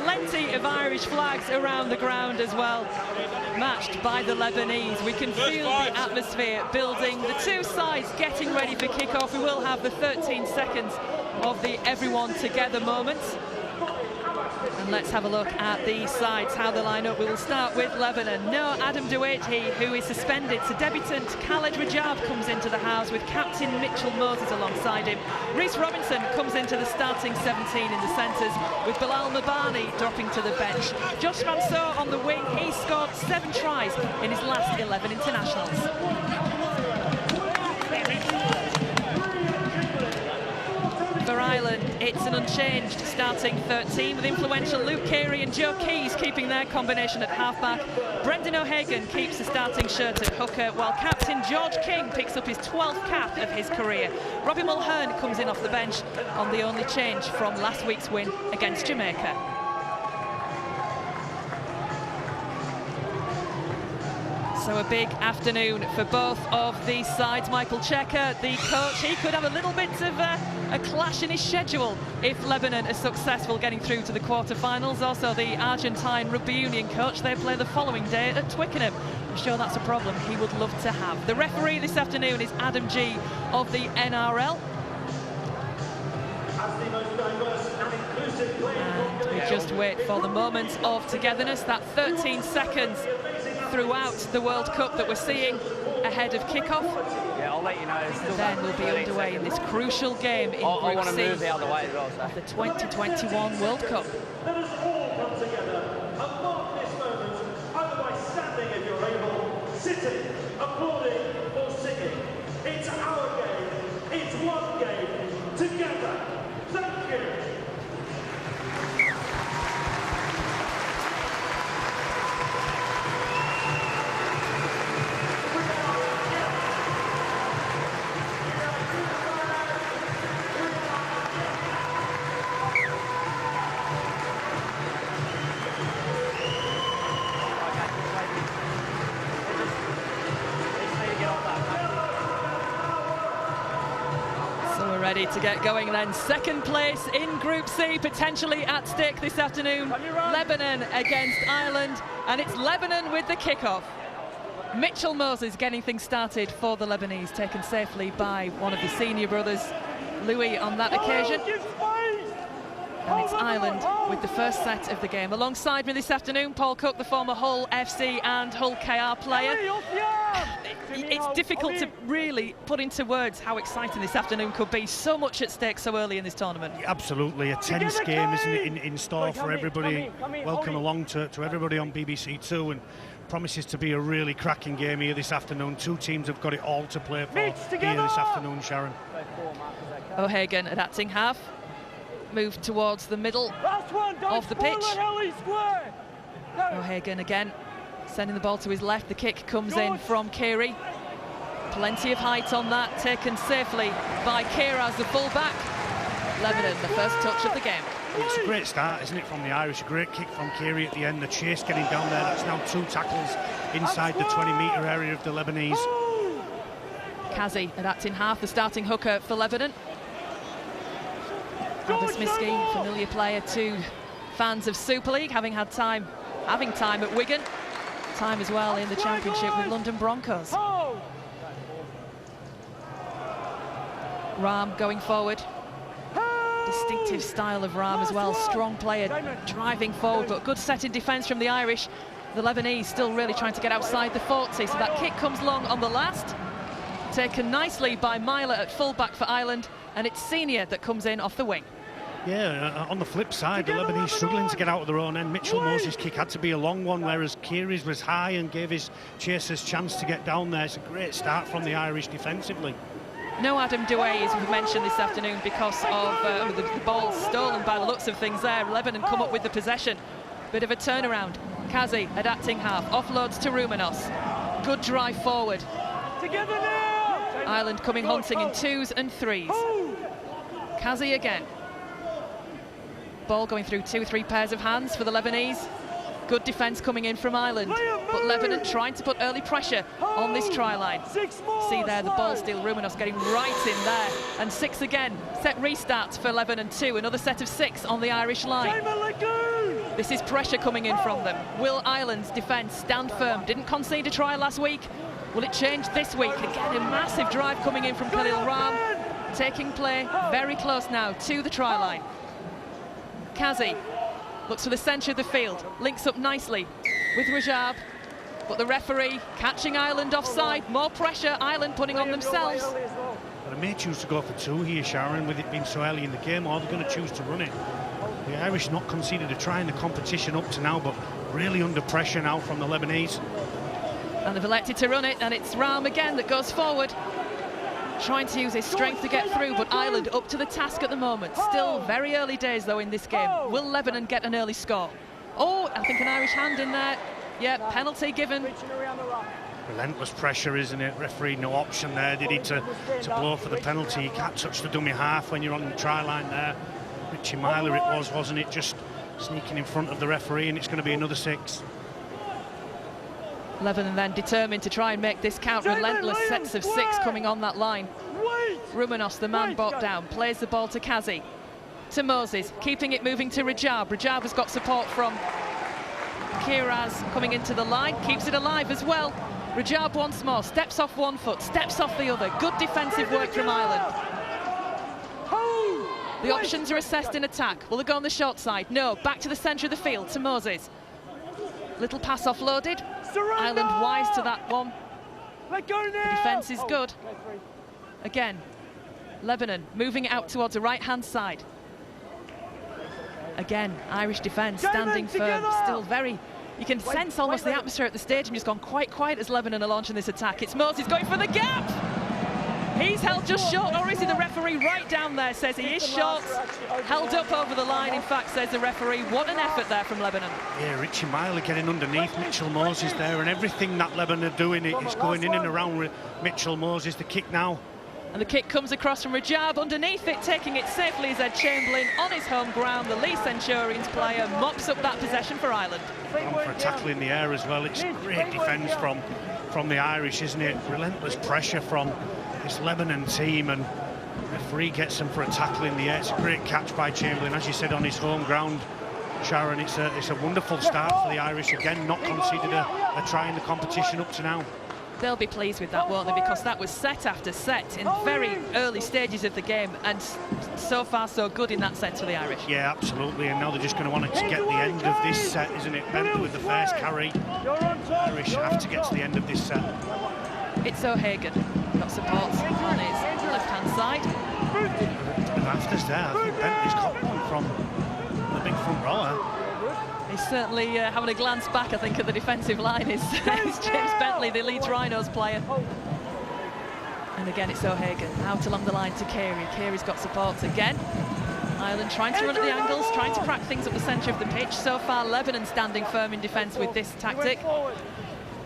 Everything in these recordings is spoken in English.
Plenty of Irish flags around the ground as well, matched by the Lebanese. We can feel the atmosphere building. The two sides getting ready for kick-off. We will have the 13 seconds of the everyone together moment. And let's have a look at the sides, how they line up. We will start with Lebanon. No Adam Douaty, who is suspended. So debutant Khaled Rajab comes into the house with captain Mitchell Moses alongside him. Rhys Robinson comes into the starting 17 in the centres, with Bilal Mabani dropping to the bench. Josh Mansour on the wing. He scored 7 tries in his last 11 internationals. For Ireland, it's an unchanged starting 13 with influential Luke Carey and Joe Keys keeping their combination at halfback. Brendan O'Hagan keeps the starting shirt at hooker, while captain George King picks up his 12th cap of his career. Robbie Mulhern comes in off the bench on the only change from last week's win against Jamaica. So a big afternoon for both of these sides. Michael Checker, the coach, he could have a little bit of a clash in his schedule if Lebanon is successful getting through to the quarter-finals. Also the Argentine rugby union coach, they play the following day at Twickenham. I'm sure that's a problem he would love to have. The referee this afternoon is Adam G of the NRL. And we just wait for the moment of togetherness, that 13 seconds throughout the World Cup that we're seeing ahead of kick-off. Yeah, I'll let you know. And then we'll be underway in this crucial game in Group C move the other way as well, so. of the 2021 World Cup. Let us all come together and mark this moment, either by standing if you're able, sitting, applauding or singing. It's our game. It's one game together. Thank you. Ready to get going then. Second place in Group C, potentially at stake this afternoon. Lebanon against Ireland, and it's Lebanon with the kickoff. Mitchell Moses getting things started for the Lebanese, taken safely by one of the senior brothers, Louis, on that occasion. And it's Ireland with the first set of the game. Alongside me this afternoon, Paul Cook, the former Hull FC and Hull KR player. It's difficult to really put into words how exciting this afternoon could be. So much at stake so early in this tournament. Absolutely, a tense game, isn't it, in store for everybody. Welcome along to everybody on BBC Two, and promises to be a really cracking game here this afternoon. Two teams have got it all to play for here this afternoon, Sharon. O'Hagan at acting half. Move towards the middle of the pitch. O'Hagan again, sending the ball to his left. The kick comes in from Carey. Plenty of height on that, taken safely by Keiraz, the full-back. Lebanon, the first touch of the game. It's a great start, isn't it, from the Irish? A great kick from Carey at the end. The chase getting down there. That's now 2 tackles inside the 20-metre area of the Lebanese. Kazi at acting half, the starting hooker for Lebanon. Aldous Miskey, familiar player to fans of Super League, having time at Wigan, time as well in the Championship with London Broncos. Ram going forward. Distinctive style of Ram as well, strong player driving forward, but good set in defence from the Irish. The Lebanese still really trying to get outside the 40, so that kick comes long on the last. Taken nicely by Myler at full-back for Ireland, and it's Senior that comes in off the wing. Yeah, on the flip side, the Lebanese struggling to get out of their own end. Mitchell Moses' kick had to be a long one, whereas Carey's was high and gave his chasers chance to get down there. It's a great start from the Irish defensively. No Adam Douay, as we've mentioned this afternoon, because of the ball stolen by the looks of things there. Lebanon come up with the possession. Bit of a turnaround. Kazi at acting half, offloads to Rumenos. Good drive forward. Together now! Ireland coming hunting in 2s and 3s. Kazi again. Ball going through 2-3 pairs of hands for the Lebanese. Good defence coming in from Ireland, but Lebanon trying to put early pressure on this try line. See there, the ball steal, Rumenos getting right in there, and 6 again. Set restarts for Lebanon 2, another set of 6 on the Irish line. This is pressure coming in from them. Will Ireland's defence stand firm? Didn't concede a try last week. Will it change this week? Again, a massive drive coming in from Khalil Ram, taking play very close now to the try line. Kazi looks for the centre of the field, links up nicely with Rajab, but the referee catching Ireland offside. More pressure, Ireland putting on themselves. But they may choose to go for 2 here, Sharon, with it being so early in the game, or they're going to choose to run it. The Irish not conceded a try in the competition up to now, but really under pressure now from the Lebanese. And they've elected to run it, and it's Ram again that goes forward, trying to use his strength to get through, but Ireland up to the task at the moment. Still very early days though in this game. Will Lebanon get an early score? Oh, I think an Irish hand in there. Yeah, penalty given. Relentless pressure, isn't it? Referee no option there, did he, to blow for the penalty. You can't touch the dummy half when you're on the try line there. Richie Myler it was, wasn't it? Just sneaking in front of the referee, and it's going to be another 6. Lebanon then determined to try and make this count. Relentless sets of 6 coming on that line. Rumenos, the man brought down, plays the ball to Kazi, to Moses, keeping it moving to Rajab. Rajab has got support from Kiraz coming into the line, keeps it alive as well. Rajab once more, steps off one foot, steps off the other. Good defensive work from Ireland. The options are assessed in attack. Will they go on the short side? No, back to the centre of the field, to Moses. Little pass offloaded. Ireland wise to that one. The defence is good. Again, Lebanon moving it out towards the right-hand side. Again, Irish defence standing firm, still very... You can sense almost the atmosphere at the stadium just gone quite quiet as Lebanon are launching this attack. It's Moses going for the gap! He's held just short, or is he? The referee right down there says he is short. Held up over the line, in fact, says the referee. What an effort there from Lebanon. Yeah, Richie Myler getting underneath Mitchell Moses there, and everything that Lebanon are doing, it's going in and around Mitchell Moses. The kick now. And the kick comes across from Rajab, underneath it, taking it safely is Ed Chamberlain on his home ground. The Lee Centurions player mops up that possession for Ireland. And for a tackle in the air as well. It's great defence from the Irish, isn't it? Relentless pressure from this Lebanon team, and the referee gets them for a tackle in the air. It's a great catch by Chamberlain, as you said, on his home ground. Sharon, it's a wonderful start for the Irish. Again, not conceded a try in the competition up to now. They'll be pleased with that, won't they? Because that was set after set in very early stages of the game, and so far so good in that sense for the Irish. Yeah, absolutely, and now they're just going to want to get the end of this set, isn't it? Bentley with the first carry. The Irish have to get to the end of this set. It's O'Hagan, got support on his left-hand side. The rafters there, I think Bentley's caught one from the big front rower. He's certainly having a glance back, I think, at the defensive line is James Bentley, the Leeds Rhinos player. And again, it's O'Hagan out along the line to Carey. Carey's got support again. Ireland trying to run at the angles, trying to crack things up the centre of the pitch. So far, Lebanon standing firm in defence with this tactic.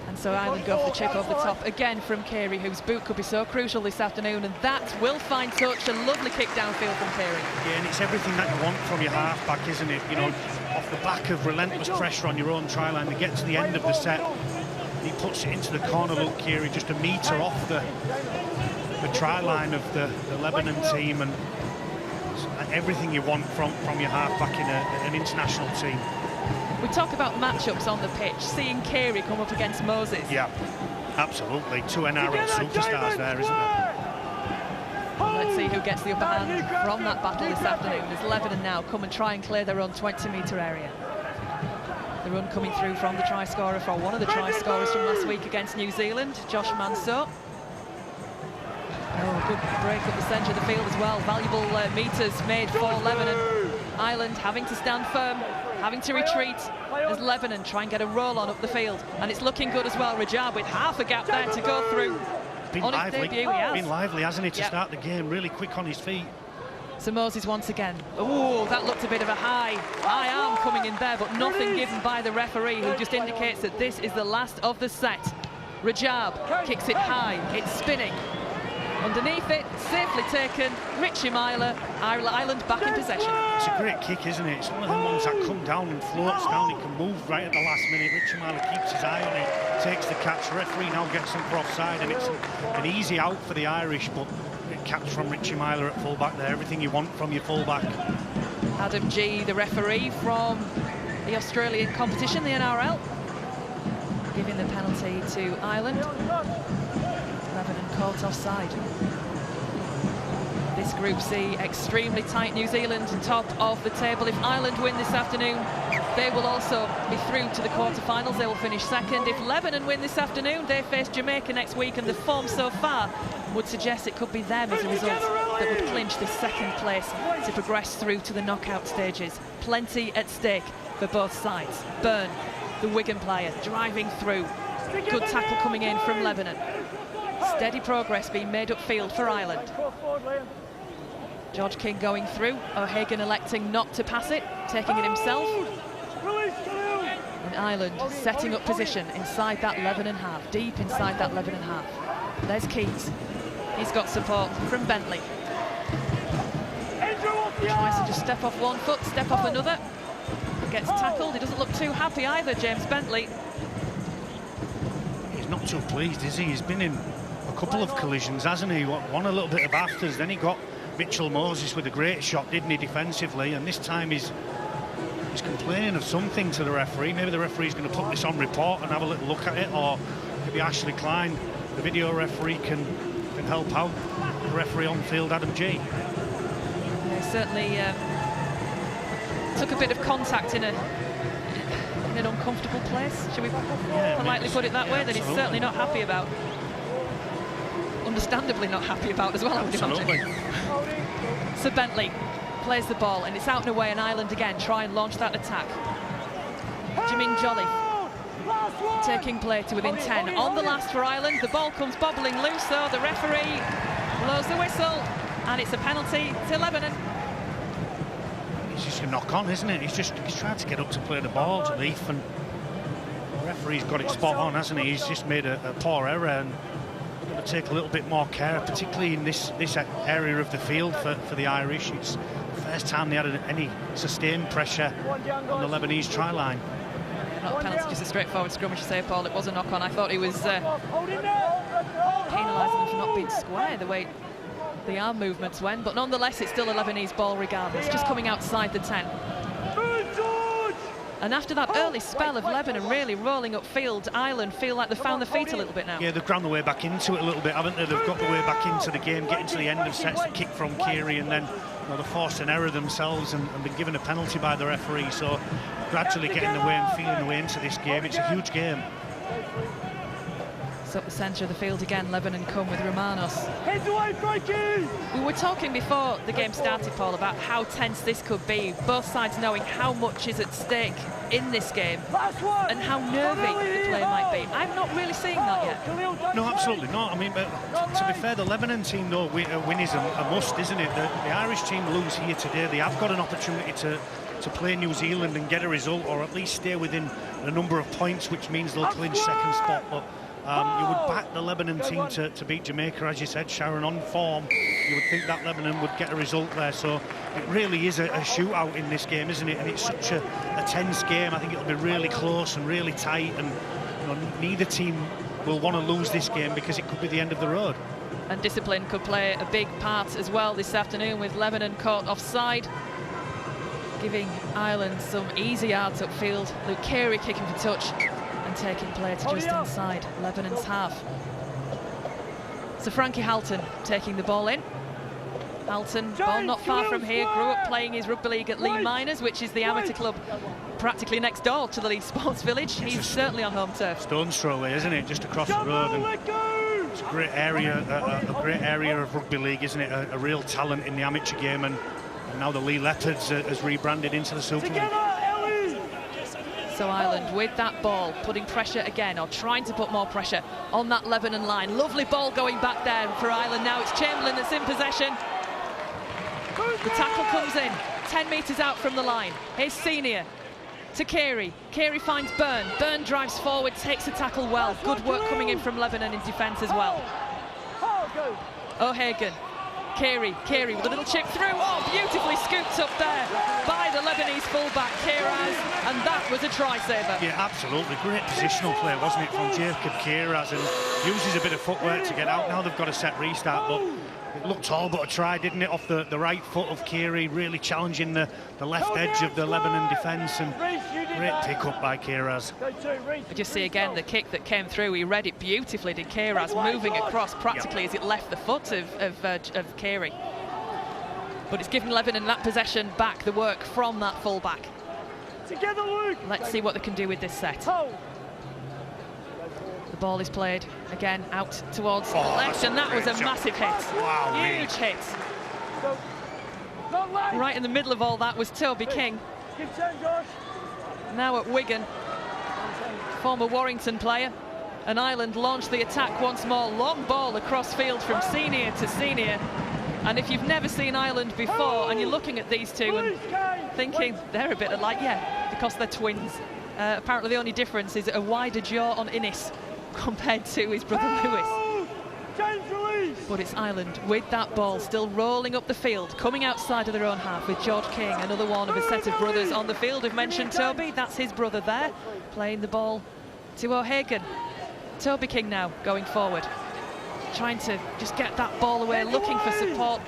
And so Ireland go for the chip over the top again from Carey, whose boot could be so crucial this afternoon, and that will find touch. A lovely kick downfield from Carey. Yeah, and it's everything that you want from your half-back, isn't it? You know, off the back of relentless pressure on your own try line, to get to the end of the set. He puts it into the corner, look, Carey, just a metre off the try line of the Lebanon team, and everything you want from your half-back in an international team. We talk about matchups on the pitch, seeing Carey come up against Moses. Yeah, absolutely. 2 NRL superstars there, isn't there? Let's see who gets the upper hand from that battle this afternoon as Lebanon now come and try and clear their own 20-metre area. The run coming through from the try scorer, for one of the try scorers from last week against New Zealand, Josh Mansour. Oh, good break up the centre of the field as well. Valuable metres made for Lebanon. Ireland having to stand firm, having to retreat as Lebanon try and get a roll on up the field. And it's looking good as well. Rajab with half a gap there to go through. Been on lively. His debut, he has. Been lively, hasn't he, to start the game? Really quick on his feet. So Moses once again. Oh, that looked a bit of a high arm coming in there, but nothing given by the referee, who just indicates that this is the last of the set. Rajab kicks it high, it's spinning. Underneath it, safely taken, Richie Myler, Ireland back in possession. It's a great kick, isn't it? It's one of them ones that come down and floats down. It can move right at the last minute. Richie Myler keeps his eye on it, takes the catch. Referee now gets him for offside, and it's an easy out for the Irish, but it catch from Richie Myler at fullback there. Everything you want from your fullback. Adam G, the referee from the Australian competition, the NRL, giving the penalty to Ireland. Lebanon caught offside. This Group C, extremely tight. New Zealand top of the table. If Ireland win this afternoon, they will also be through to the quarterfinals. They will finish second. If Lebanon win this afternoon, they face Jamaica next week, and the form so far would suggest it could be them as a result that would clinch this second place to progress through to the knockout stages. Plenty at stake for both sides. Byrne, the Wigan player, driving through. Good tackle coming in from Lebanon. Steady progress being made upfield for Ireland. George King going through. O'Hagan electing not to pass it, taking it himself. And Ireland setting up position inside that Lebanon half, deep inside that Lebanon half. There's Keys. He's got support from Bentley. Tries to just step off one foot, step off another. Gets tackled. He doesn't look too happy either, James Bentley. He's not too pleased, is he? He's been in a couple of collisions, hasn't he? One a little bit of afters, then he got Mitchell Moses with a great shot, didn't he, defensively? And this time he's complaining of something to the referee. Maybe the referee's going to put this on report and have a little look at it, or maybe Ashley Klein, the video referee, can help out the referee on field, Adam G. Yeah, certainly took a bit of contact in an uncomfortable place. Should we politely put it that way? That he's certainly not happy about. Understandably not happy about as well, I would imagine. So Bentley plays the ball, and it's out and away, and Ireland again try and launch that attack. Jamin Jolly taking play to within 10. On the last for Ireland, the ball comes bobbling loose, so the referee blows the whistle, and it's a penalty to Lebanon. It's just a knock on, isn't it? He's tried to get up to play the ball to Leaf, and the referee's got it spot on, hasn't he? He's just made a poor error, and got to take a little bit more care, particularly in this area of the field for the Irish. It's the first time they had any sustained pressure on the Lebanese try line. Not a penalty, just a straightforward scrum, as you say, Paul. It was a knock-on. I thought he was penalising them for not being square, the way the arm movements went, but nonetheless it's still a Lebanese ball regardless, just coming outside the 10. And after that early spell of Lebanon really rolling upfield, Ireland feel like they've found their feet a little bit now. Yeah, they've ground the way back into it a little bit, haven't they? They've got the way back into the game, getting to the end of sets, kick from Keary, and then they forced an error themselves and been given a penalty by the referee. So gradually getting the way and feeling the way into this game. It's a huge game. So at the centre of the field again, Lebanon come with Romanos. Heads away, Frankie! We were talking before the game started, Paul, about how tense this could be. Both sides knowing how much is at stake in this game and how nervy the play might be. I'm not really seeing that yet. No, absolutely not. I mean, but to be fair, the Lebanon team, though, a win is a must, isn't it? The Irish team lose here today. They have got an opportunity to play New Zealand and get a result, or at least stay within a number of points, which means they'll clinch second spot. But you would back the Lebanon team to beat Jamaica, as you said, Sharon, on form. You would think that Lebanon would get a result there. So it really is a shootout in this game, isn't it? And it's such a tense game. I think it'll be really close and really tight, and neither team will want to lose this game because it could be the end of the road. And discipline could play a big part as well this afternoon, with Lebanon caught offside, giving Ireland some easy yards upfield. Luke Carey kicking for touch and taking play to just inside Lebanon's half. So Frankie Halton taking the ball in. Halton, ball not far from here, grew up playing his rugby league at Lee Miners, which is the amateur club practically next door to the Leeds Sports Village. He's certainly on home turf. Stone's throw away, isn't it? Just across the road. And it's a great area, a great area of rugby league, isn't it? A real talent in the amateur game, and now the Lee Leopards has rebranded into the Super League. So Ireland with that ball, putting pressure again, or trying to put more pressure on that Lebanon line. Lovely ball going back there for Ireland. Now it's Chamberlain that's in possession. The tackle comes in, 10 metres out from the line. Here's Senior to Carey. Carey finds Byrne. Byrne drives forward, takes the tackle well. Good work coming in from Lebanon in defence as well. O'Hagan. Kiri with a little chip through. Oh, beautifully scooped up there by the Lebanese fullback, Kiraz, and that was a try-saver. Yeah, absolutely. Great positional play, wasn't it, from Jacob Kiraz, and uses a bit of footwork to get out. Now they've got a set restart, but it looked all but a try, didn't it, off the right foot of Kiri, really challenging the left edge of the Lebanon defence, and great pick-up by Kiraz. We just see again the kick that came through. He read it beautifully, did Kiraz, moving across practically as it left the foot of Kiri. But it's given Lebanon that possession back, the work from that fullback. Together, Luke. Let's see what they can do with this set. The ball is played again out towards the left, and that was a massive hit. Wow, huge hit. Right in the middle of all that was Toby King. Now at Wigan, former Warrington player. And Ireland launched the attack once more. Long ball across field from senior to senior. And if you've never seen Ireland before and you're looking at these two and thinking they're a bit alike, yeah, because they're twins. Apparently the only difference is a wider jaw on Innes compared to his brother Lewis. But it's Ireland with that ball still rolling up the field, coming outside of their own half with George King, another one of a set of brothers on the field. We've mentioned Toby, that's his brother there, playing the ball to O'Hagan. Toby King now going forward, trying to just get that ball away, looking for support.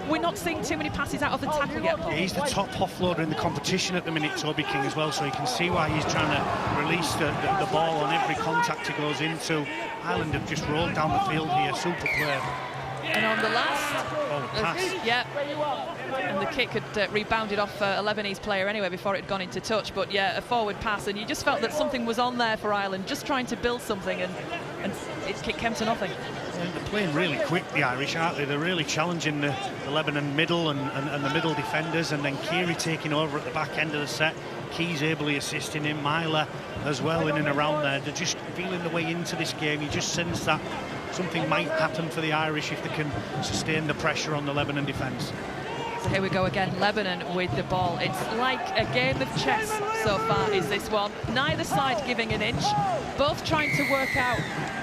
We're not seeing too many passes out of the tackle yet, Paul. Yeah, he's the top offloader in the competition at the minute, Toby King, as well, so you can see why he's trying to release the ball on every contact he goes into. Ireland have just rolled down the field here, super play. And on the last pass. Yeah, and the kick had rebounded off a Lebanese player anyway before it had gone into touch, but yeah, a forward pass, and you just felt that something was on there for Ireland, just trying to build something, and it came to nothing. They're playing really quick, the Irish, aren't they? They're really challenging the Lebanon middle and the middle defenders, and then Kiri taking over at the back end of the set. Key's ably assisting him, Myler as well in and around there. They're just feeling the way into this game. You just sense that something might happen for the Irish if they can sustain the pressure on the Lebanon defence. So here we go again, Lebanon with the ball. It's like a game of chess so far, is this one. Neither side giving an inch, both trying to work out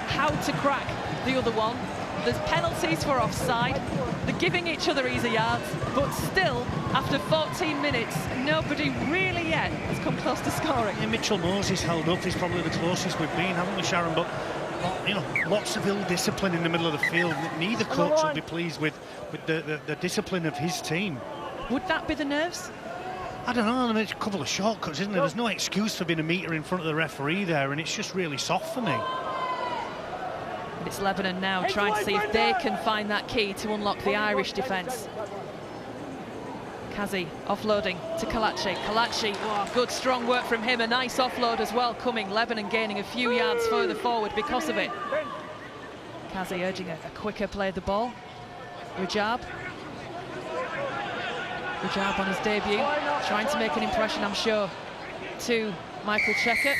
how to crack the other one. There's penalties for offside. They're giving each other easy yards, but still, after 14 minutes, nobody really yet has come close to scoring. Yeah, Mitchell Moses held up. He's probably the closest we've been, haven't we, Sharon? But you know, lots of ill discipline in the middle of the field. Neither coach will be pleased with the discipline of his team. Would that be the nerves? I don't know. I mean, it's a couple of shortcuts, isn't there? There's no excuse for being a metre in front of the referee there, and it's just really soft for me. But it's Lebanon now trying to see if they can find that key to unlock the Irish defence. Kazi offloading to Kalachi. Kalachi, oh, good strong work from him. A nice offload as well coming. Lebanon gaining a few yards further forward because of it. Kazi urging a quicker play of the ball. Rajab on his debut, trying to make an impression, I'm sure, to Michael Checker.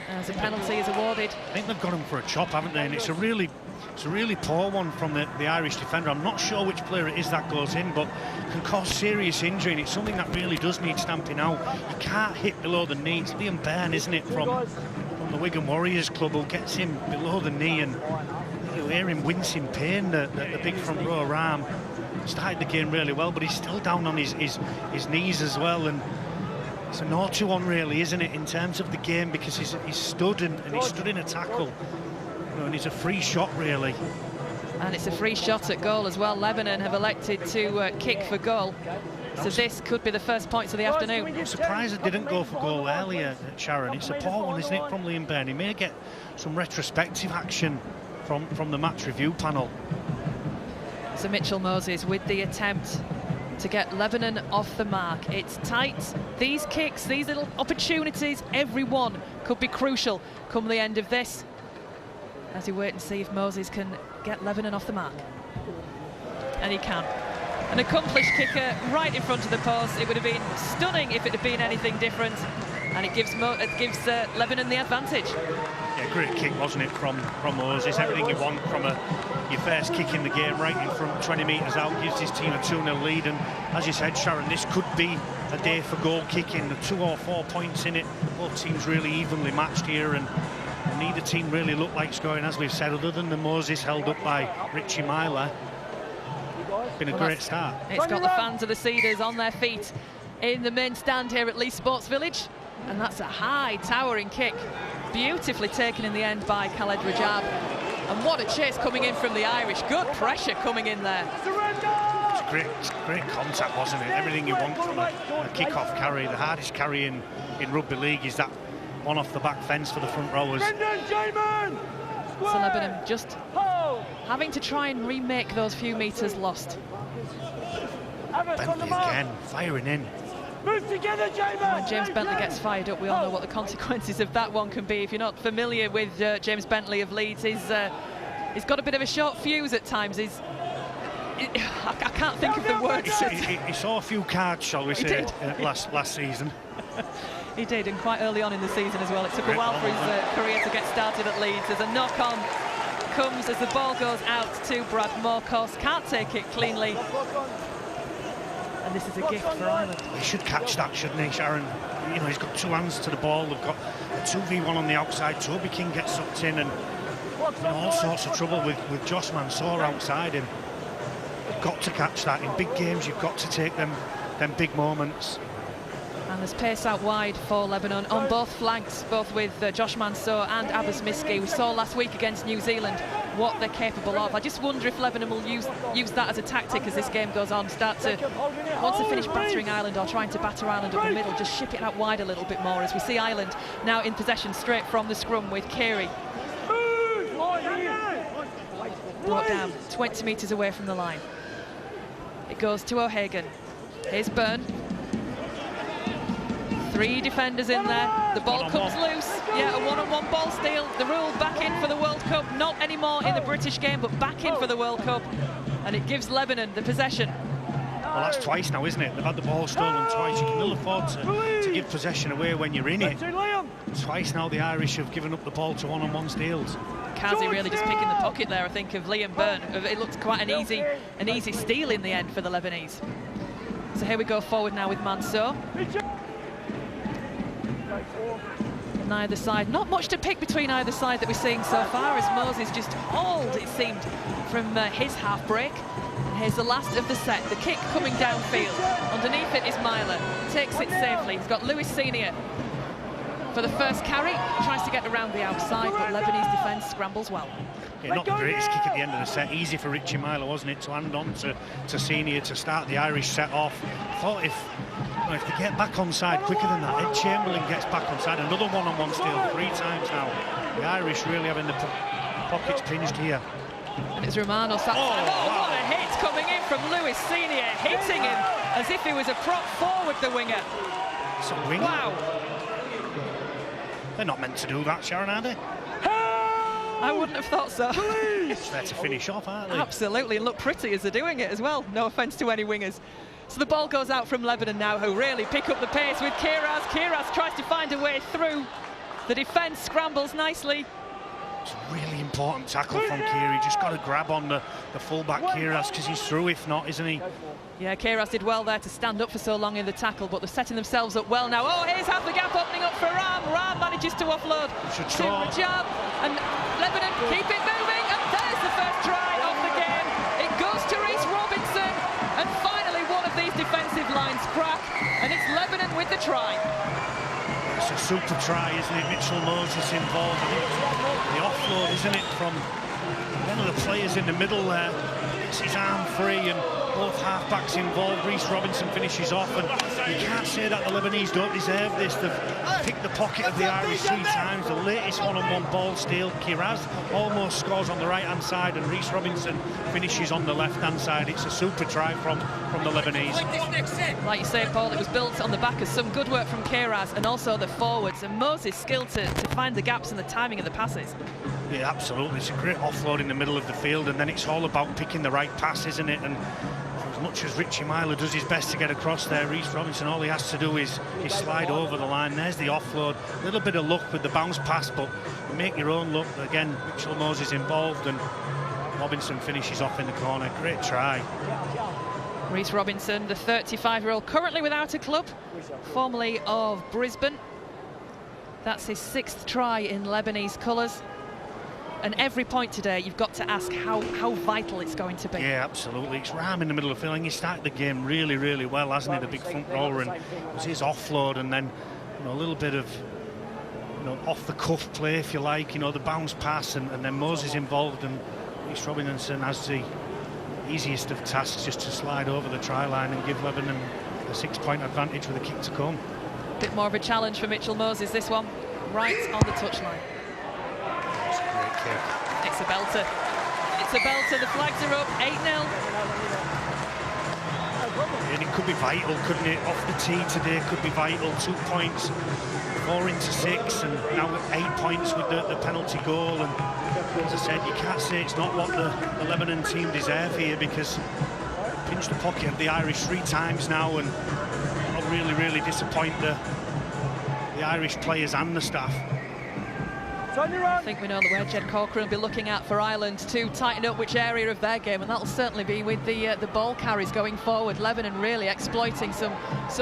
As a penalty is awarded. I think they've got him for a chop, haven't they? And it's a really poor one from the Irish defender. I'm not sure which player it is that goes in, but can cause serious injury, and it's something that really does need stamping out. You can't hit below the knee. It's Liam Byrne, isn't it, from the Wigan Warriors club, who gets him below the knee, and you hear him wince in pain, the big front row arm. Started the game really well, but he's still down on his knees as well, and it's a naughty one, really, isn't it, in terms of the game, because he's stood and he's stood in a tackle, you know, and it's a free shot, really. And it's a free shot at goal as well. Lebanon have elected to kick for goal, so this could be the first points of the afternoon. I'm surprised it didn't go for goal earlier, Sharon. It's a poor one, isn't it, from Liam Byrne? He may get some retrospective action from the match review panel. So Mitchell Moses with the attempt to get Lebanon off the mark. It's tight. These kicks, these little opportunities, every one could be crucial come the end of this, as we wait and see if Moses can get Lebanon off the mark. And he can. An accomplished kicker right in front of the post. It would have been stunning if it had been anything different, and it gives Lebanon the advantage. Yeah, great kick, wasn't it, from Moses? Everything you want from your first kick in the game, right in front, 20 metres out, gives his team a 2-0 lead. And as you said, Sharon, this could be a day for goal kicking. The 2 or 4 points in it, both teams really evenly matched here, and neither team really looked like scoring, as we've said, other than the Moses held up by Richie Myler. been a great start. It's got the fans of the Cedars on their feet in the main stand here at Leeds Sports Village. And that's a high, towering kick. Beautifully taken in the end by Khaled Rajab. And what a chase coming in from the Irish. Good pressure coming in there. It's great contact, wasn't it? Everything you want from a kick-off carry. The hardest carry in rugby league is that one off the back fence for the front rowers. So Lebanon just having to try and remake those few metres lost. Bentley again, firing in. Move together, When James Bentley gets fired up, we all know what the consequences of that one can be. If you're not familiar with James Bentley of Leeds, he's got a bit of a short fuse at times. I can't think of the words. He saw a few cards, shall we say, last season. He did, and quite early on in the season as well. It took a while for his career to get started at Leeds. As a knock-on comes as the ball goes out to Brad Morcos. Can't take it cleanly. And this is a gift for Ireland. He should catch that, shouldn't he, Sharon? You know, he's got two hands to the ball. They've got a 2v1 on the outside. Toby King gets sucked in, and all sorts of trouble with Josh Mansour outside him. You've got to catch that. In big games, you've got to take them big moments. And there's pace out wide for Lebanon on both flanks, both with Josh Mansour and Abbas Miski. We saw last week against New Zealand what they're capable of. I just wonder if Lebanon will use that as a tactic as this game goes on. Start to, once they finish battering Ireland or trying to batter Ireland up the middle, just ship it out wide a little bit more, as we see Ireland now in possession straight from the scrum with Carey. Brought down 20 metres away from the line. It goes to O'Hagan. Here's Byrne. 3 defenders in there. The ball comes loose. Yeah, a one-on-one ball steal. The rule back in for the World Cup. Not anymore in the British game, but back in for the World Cup. And it gives Lebanon the possession. Well, that's twice now, isn't it? They've had the ball stolen twice. You can ill afford to give possession away when you're in it. Twice now the Irish have given up the ball to one-on-one steals. Kazi really just picking the pocket there, I think, of Liam Byrne. It looked quite an easy steal in the end for the Lebanese. So here we go forward now with Mansour. On either side, not much to pick between either side that we're seeing so far, as Moses just hauled, it seemed, from his half break. And here's the last of the set, the kick coming downfield. Underneath it is Myler, takes it safely. He's got Lewis Senior for the first carry, tries to get around the outside, but Lebanese defence scrambles well. Yeah, not the greatest kick at the end of the set. Easy for Richie Myler, wasn't it, to hand on to Senior to start the Irish set off. I thought if they get back on side quicker than that, Ed Chamberlain gets back on side. Another one-on-one steal 3 times now. The Irish really having the pockets pinched here. And it's Romano Sat. What a hit coming in from Lewis Senior, hitting him as if he was a prop forward, the winger. It's a winger. Wow. They're not meant to do that, Sharon, are they? I wouldn't have thought so. It's there to finish off, aren't they? Absolutely, and look pretty as they're doing it as well. No offence to any wingers. So the ball goes out from Lebanon now, who really pick up the pace with Kiraz. Kiraz tries to find a way through. The defence scrambles nicely. It's a really important tackle from Kiri. Just got to grab on the fullback Kiraz, because he's through if not, isn't he? Yeah, Kiraz did well there to stand up for so long in the tackle, but they're setting themselves up well now. Oh, here's half the gap opening up for Ram. Ram manages to offload to Rajab, and Lebanon keep it moving, and there's the first try of the game. It goes to Reece Robinson, and finally one of these defensive lines crack, and it's Lebanon with the try. It's a super try, isn't it? Mitchell Moses involved. The offload, isn't it, from one of the players in the middle there. It's his arm free, and both half-backs involved. Reece Robinson finishes off, and you can't say that the Lebanese don't deserve this. They've picked the pocket of the Irish 3 times. The latest one-on-one ball steal. Kiraz almost scores on the right-hand side, and Reece Robinson finishes on the left-hand side. It's a super try from the Lebanese. Like you say, Paul, it was built on the back of some good work from Kiraz and also the forwards, and Moses' skill to find the gaps and the timing of the passes. Yeah, absolutely. It's a great offload in the middle of the field, and then it's all about picking the right pass, isn't it? And as much as Richie Myler does his best to get across there, Reece Robinson, all he has to do is slide over the line. There's the offload. A little bit of luck with the bounce pass, but you make your own luck. Again, Mitchell Moses involved, and Robinson finishes off in the corner. Great try. Reece Robinson, the 35-year-old, currently without a club, formerly of Brisbane. That's his 6th try in Lebanese colours. And every point today, you've got to ask how vital it's going to be. Yeah, absolutely. It's Ram in the middle of the field. And he started the game really, really well, hasn't he? The big front rower, and it was his offload, and then a little bit of off-the-cuff play, if you like. The bounce pass, and then Moses involved, and Reece Robinson has the easiest of tasks, just to slide over the try line and give Lebanon a 6-point advantage with a kick to come. Bit more of a challenge for Mitchell Moses, this one, right on the touchline. It's a great kick. It's a belter. It's a belter. The flags are up. 8-0. And it could be vital, couldn't it? Off the tee today could be vital. 2 points, 4 into 6, and now 8 points with the penalty goal. And as I said, you can't say it's not what the Lebanon team deserve here, because pinched the pocket of the Irish 3 times now, and that'll really, really disappoint the Irish players and the staff. I think we know where Jed Corcoran will be looking at for Ireland to tighten up which area of their game, and that'll certainly be with the ball carries going forward. Lebanon really exploiting some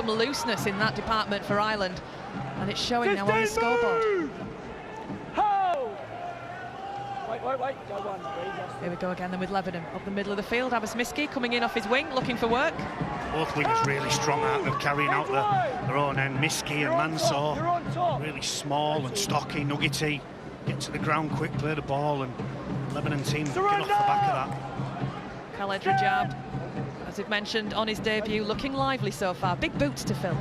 looseness in that department for Ireland, and it's showing now on the scoreboard. Wait. Here we go again then with Lebanon up the middle of the field. Abasmiski coming in off his wing, looking for work. Both wingers really strong out of carrying out their own end. Miski and Mansour really small and stocky, nuggety. Get to the ground quick, play the ball, and Lebanon team get off the back of that. Khaled Rajab, as we've mentioned, on his debut, looking lively so far. Big boots to fill.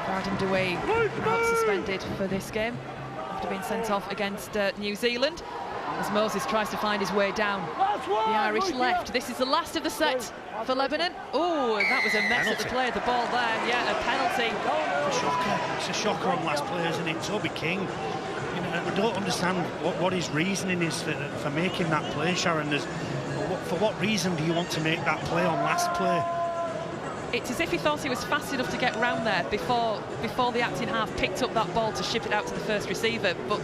Vardim Douay out suspended for this game after being sent off against New Zealand, as Moses tries to find his way down the Irish left. This is the last of the set for Lebanon. Oh, that was a mess at the play of the ball there. Yeah, a penalty. It's a shocker. It's a shocker on last play, isn't it? Toby King. I don't understand what his reasoning is for making that play, Sharon. For what reason do you want to make that play on last play? It's as if he thought he was fast enough to get round there before the acting half picked up that ball to ship it out to the first receiver, but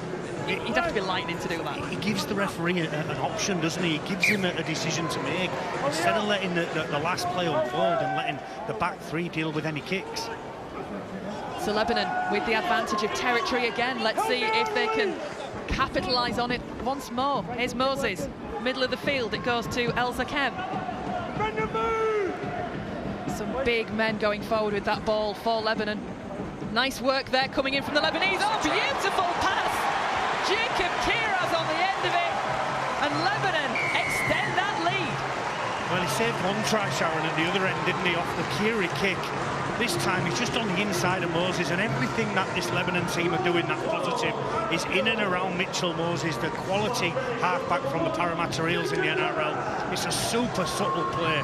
he'd have to be lightning to do that. He gives the referee an option, doesn't he? He gives him a decision to make, instead of letting the last play unfold and letting the back 3 deal with any kicks. So Lebanon with the advantage of territory again. Let's see if they can capitalise on it once more. Here's Moses, middle of the field. It goes to El Zakem. Some big men going forward with that ball for Lebanon. Nice work there coming in from the Lebanese. Oh, beautiful pass! Jacob Kiraz on the end of it, and Lebanon extend that lead. Well, he saved one try, Sharon, at the other end, didn't he, off the Kiri kick. This time he's just on the inside of Moses, and everything that this Lebanon team are doing that's positive is in and around Mitchell Moses, the quality halfback from the Parramatta Eels in the NRL. It's a super subtle play.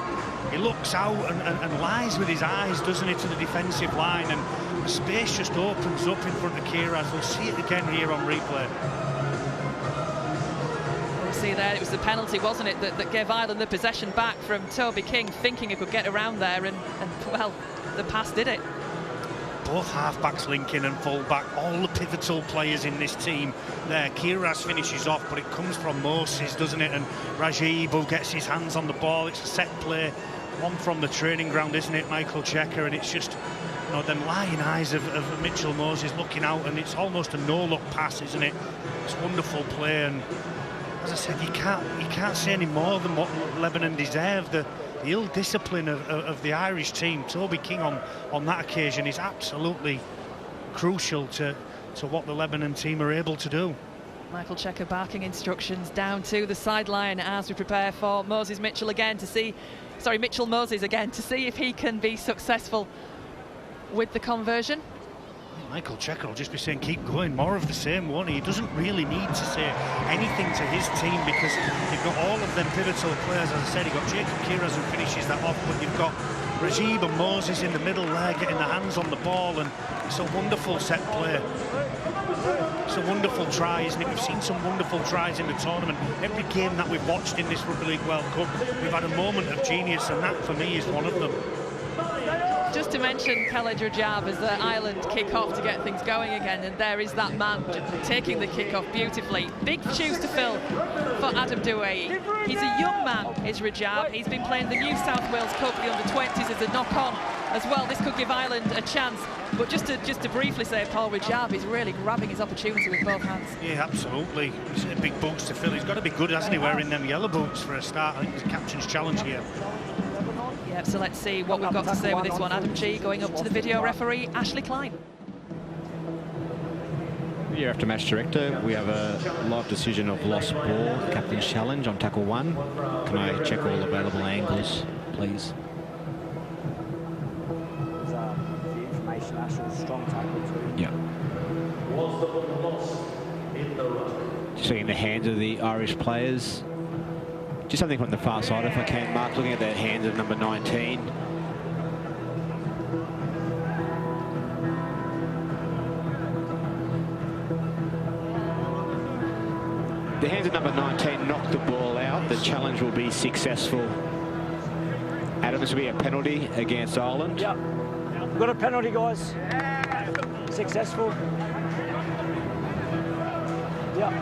He looks out and lies with his eyes, doesn't he, to the defensive line, and the space just opens up in front of Kiraz. We'll see it again here on replay. We'll see there, it was the penalty, wasn't it, that gave Ireland the possession back from Toby King, thinking he could get around there, and well, the pass did it. Both halfbacks linking and fullback, all the pivotal players in this team there. Kiraz finishes off, but it comes from Moses, doesn't it? And Rajib, who gets his hands on the ball. It's a set play, one from the training ground, isn't it, Michael Checker? And it's just, them lying eyes of Mitchell Moses looking out, and it's almost a no-look pass, isn't it? It's wonderful play, and as I said, you can't say any more than what Lebanon deserve. The ill-discipline of the Irish team. Toby King on that occasion is absolutely crucial to what the Lebanon team are able to do. Michael Checker barking instructions down to the sideline as we prepare for Mitchell Moses again to see if he can be successful with the conversion. Michael Checker will just be saying keep going, more of the same, won't he? He doesn't really need to say anything to his team, because you've got all of them pivotal players. As I said, you've got Jacob Kiraz who finishes that off, but you've got Rajib and Moses in the middle there getting their hands on the ball, and it's a wonderful set play. It's a wonderful try, isn't it? We've seen some wonderful tries in the tournament. Every game that we've watched in this Rugby League World Cup, we've had a moment of genius, and that for me is one of them. Just to mention Khaled Rajab as the Ireland kick off to get things going again, and there is that man taking the kick off beautifully. Big shoes to fill for Adam Douay. He's a young man, is Rajab. He's been playing the New South Wales Cup, the under-20s, as a knock-on as well. This could give Ireland a chance. But just to briefly say, Paul Rajab is really grabbing his opportunity with both hands. Yeah, absolutely. He's big boots to fill. He's got to be good, hasn't he, wearing them yellow boots for a start. I think it's the captain's challenge here. Yeah, so let's see what we've got to say with this one. Adam G going up to the video referee, Ashley Klein. Here after match director, we have a live decision of lost ball, captain's challenge on tackle 1. Can I check all available angles, please? The information, Ashle's strong tackle too. Yeah. Was the ball lost in the ruck? Just looking at the hands of the Irish players. Just something from the far side, if I can, Mark, looking at the hands of number 19. The hands of number 19 knocked the ball out. The challenge will be successful. Adam, this will be a penalty against Ireland. Yep. Got a penalty, guys. Successful. Yep.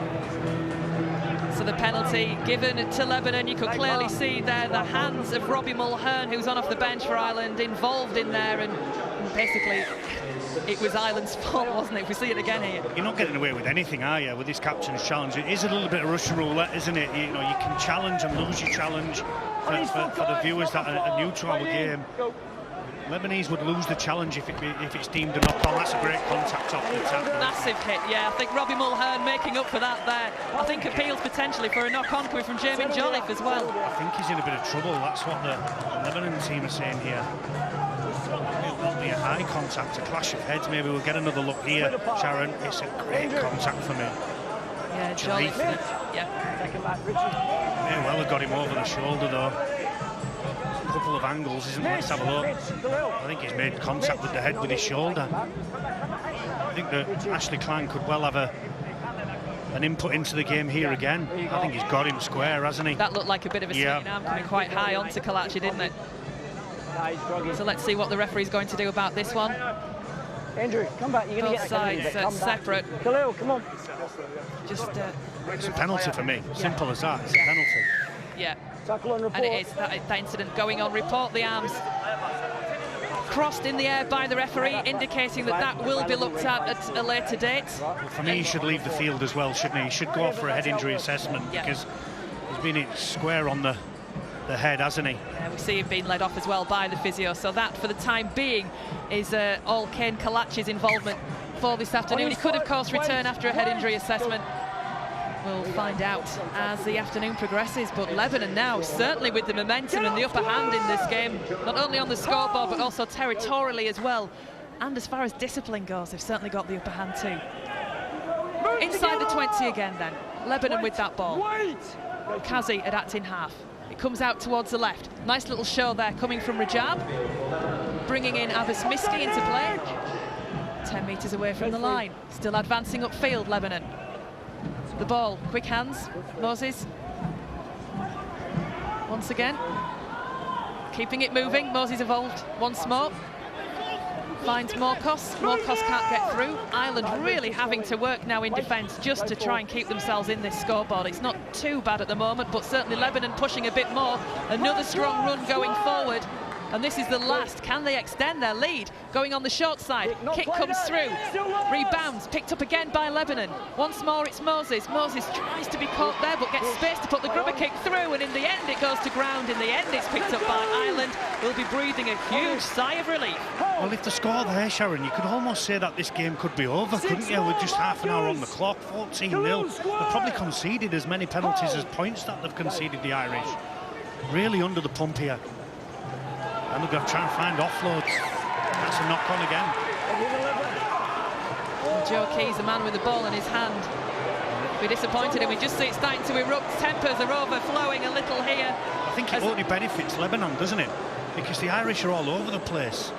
So the penalty given to Lebanon. You could clearly see there the hands of Robbie Mulhern, who's on off the bench for Ireland, involved in there, and basically it was Ireland's fault, wasn't it? If we see it again here. You're not getting away with anything, are you, with this captain's challenge? It is a little bit of Russian roulette, isn't it? You know, you can challenge and lose your challenge. For the viewers that are new to our game, Lebanese would lose the challenge if it's deemed a knock-on. That's a great contact off the tap. Massive hit, yeah. I think Robbie Mulhern making up for that there. I think appeals potentially for a knock-on coming from Jamin Jolliffe as well. I think he's in a bit of trouble. That's what the Lebanon team are saying here. It will be a high contact, a clash of heads. Maybe we'll get another look here, Sharon. It's a great contact for me. Yeah, Jolliffe. Yeah. May well have got him over the shoulder though. A couple of angles, isn't it? Let's have a look. I think he's made contact with the head with his shoulder. I think that Ashley Klein could well have an input into the game here again. I think he's got him square, hasn't he? That looked like a bit of a swinging arm coming quite high onto Kalachi, didn't it? So let's see what the referee's going to do about this one. Andrew, come back. You're going to Both get sides separate. Khalil, come on. Just it's a penalty for me. Simple as that. It's a penalty. yeah. Tackle on report. And it is that incident going on. Report the arms crossed in the air by the referee, indicating that will be looked at a later date. Well, for me, he should leave the field as well, shouldn't he? He should go off for a head injury assessment because he's been hit square on the head, hasn't he? Yeah, we see him being led off as well by the physio. So that, for the time being, is all Kane Kalachi's involvement for this afternoon. He could, of course, return after a head injury assessment. We'll find out as the afternoon progresses, but Lebanon now certainly with the momentum and the upper hand in this game, not only on the scoreboard but also territorially as well, and as far as discipline goes, they've certainly got the upper hand too. Inside the 20 again then, Lebanon with that ball. Kazi at acting half. It comes out towards the left. Nice little show there coming from Rajab, bringing in Abbas Miski into play. 10 metres away from the line, still advancing upfield Lebanon. The ball, quick hands, Moses. Once again, keeping it moving, Moses evolved once more. Finds Morkos, Morkos can't get through. Ireland really having to work now in defence just to try and keep themselves in this scoreboard. It's not too bad at the moment, but certainly Lebanon pushing a bit more. Another strong run going forward. And this is the last. Can they extend their lead? Going on the short side. Kick comes through. Rebounds. Picked up again by Lebanon. Once more it's Moses. Moses tries to be caught there but gets space to put the grubber kick through. And in the end it goes to ground. In the end it's picked up by Ireland. We'll be breathing a huge sigh of relief. Well, if the score there, Sharon, you could almost say that this game could be over, couldn't you? With just half an hour on the clock. 14-0. They've probably conceded as many penalties as points that they've conceded, the Irish. Really under the pump here. And they're going to try and find offloads. That's a knock-on again. Joe Keys, the man with the ball in his hand. We're disappointed and we just see it starting to erupt. Tempers are overflowing a little here. I think it only benefits Lebanon, doesn't it? Because the Irish are all over the place.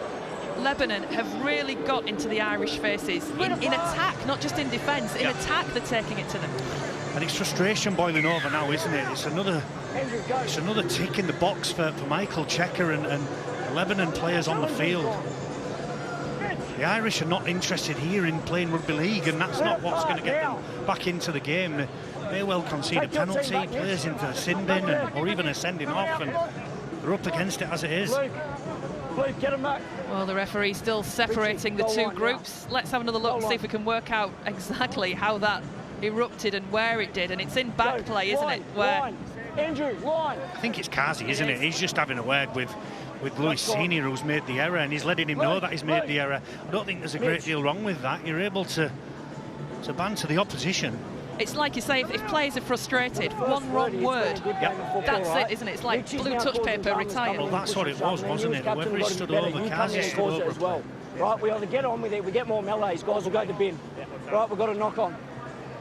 Lebanon have really got into the Irish faces in attack, not just in defence. In attack, they're taking it to them. And it's frustration boiling over now, isn't it? It's another tick in the box for Michael Checker and the Lebanon players on the field. The Irish are not interested here in playing rugby league, and that's not what's going to get them back into the game. They may well concede a penalty, players into a sin bin, or even a sending off, and they're up against it as it is. Luke, get him back. Well, the referee still separating the two groups. Let's have another look and see if we can work out exactly how that erupted and where it did. And it's in back play, isn't it? Where Andrew, line. I think it's Kazi, isn't it? He's just having a word with Luis Senior, who's made the error, and he's letting him know that he's made the error. I don't think there's a great deal wrong with that. You're able to banter the opposition. it's like you say, if players are frustrated, one wrong word, that's it, isn't it? It's like blue touch paper, retire. Well, that's what it was, wasn't it? Whoever stood over, Kazi stood over as well. Right, we either get on with it, we get more melees, guys will go to the bin. Right, we've got to knock on.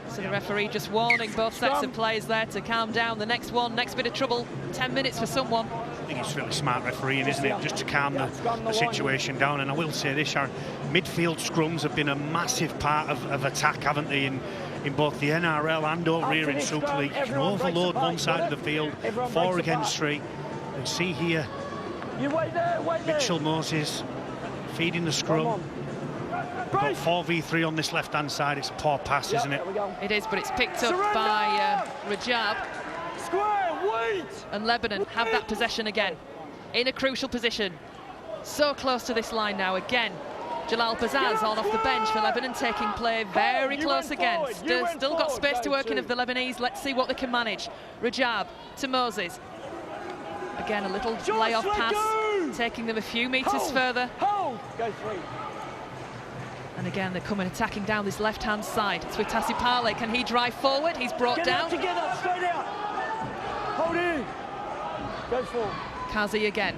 So the referee just warning both sets of players there to calm down. The next one, next bit of trouble, 10 minutes for someone. I think it's really smart refereeing, isn't it? Just to calm the situation down. And I will say this, Sharon, midfield scrums have been a massive part of attack, haven't they, in both the NRL and over here in Super League. You can overload one side of the field, 4 against 3. You see here, Mitchell Moses feeding the scrum. Got 4v3 on this left-hand side. It's a poor pass, isn't it? It is, but it's picked up by Rajab. And Lebanon have that possession again, in a crucial position. So close to this line now. Again, Jalal Bazaz on off the bench for Lebanon, taking play very close again. Still got space to work in of the Lebanese. Let's see what they can manage. Rajab to Moses. Again, a little layoff pass, taking them a few metres further. Go 3. And again, they're coming attacking down this left-hand side. It's with Tasipale. Can he drive forward? He's brought down. Together, straight out. Hold in. Go 4. Kazi again,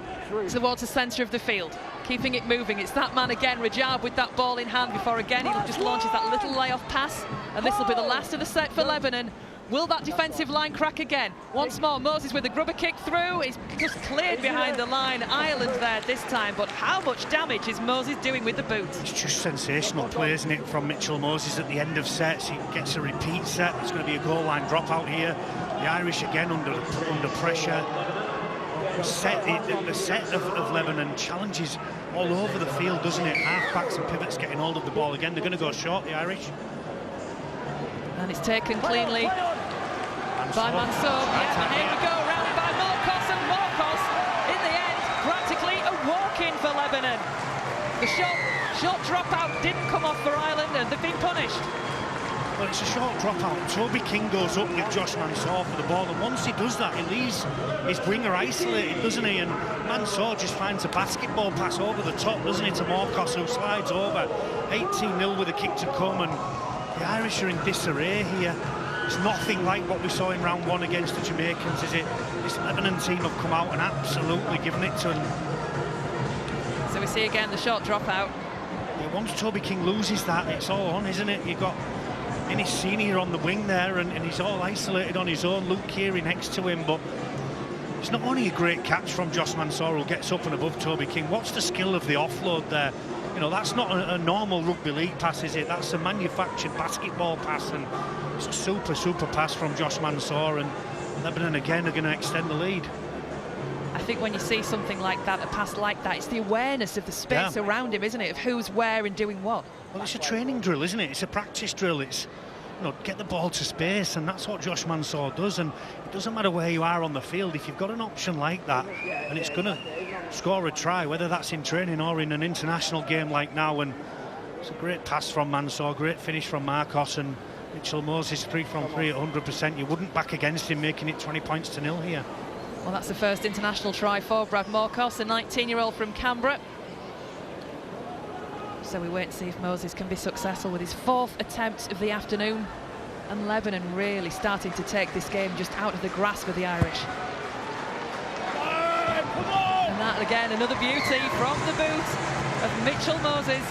towards the centre of the field, keeping it moving. It's that man again, Rajab, with that ball in hand before again he just launches that little layoff pass. And this will be the last of the set for Lebanon. Will that defensive line crack again? Once more, Moses with a grubber kick through. He's just cleared behind the line. Ireland there this time, but how much damage is Moses doing with the boot? It's just sensational play, isn't it, from Mitchell Moses at the end of sets. He gets a repeat set. It's going to be a goal line dropout here. The Irish again under pressure. The set of Lebanon challenges all over the field, doesn't it? Half-backs and pivots getting hold of the ball again. They're going to go short, the Irish. And it's taken cleanly by Mansour. Yeah, and here we go, round by Morkos, and Morkos, in the end, practically a walk-in for Lebanon. The short dropout didn't come off for Ireland, and they've been punished. Well, it's a short dropout. Toby King goes up with Josh Mansour for the ball, and once he does that, he leaves his winger isolated, doesn't he? And Mansour just finds a basketball pass over the top, doesn't he, to Morkos, who slides over. 18-0 with a kick to come, and the Irish are in disarray here. It's nothing like what we saw in round 1 against the Jamaicans, is it? This Lebanon team have come out and absolutely given it to them. So we see again the short dropout. Yeah, once Toby King loses that, it's all on, isn't it? You've got Innis Senior on the wing there, and he's all isolated on his own. Luke Keary next to him, but it's not only a great catch from Josh Mansour, who gets up and above Toby King. What's the skill of the offload there? You know, that's not a normal rugby league pass, is it? That's a manufactured basketball pass, and it's a super pass from Josh Mansour, and Lebanon again are going to extend the lead. I think when you see something like that, a pass like that, it's the awareness of the space around him, isn't it? Of who's where and doing what. Well, it's a training drill, isn't it? It's a practice drill. It's, you know, get the ball to space, and that's what Josh Mansour does. And it doesn't matter where you are on the field, if you've got an option like that, and it's going to score a try, whether that's in training or in an international game like now. And it's a great pass from Mansour, great finish from Marcos, and Mitchell Moses 3 from 3 at 100%. You wouldn't back against him, making it 20 points to 0 here. Well, that's the first international try for Brad Morkos, a 19-year-old from Canberra. So we wait and see if Moses can be successful with his 4th attempt of the afternoon. And Lebanon really starting to take this game just out of the grasp of the Irish. And that, again, another beauty from the boot of Mitchell Moses.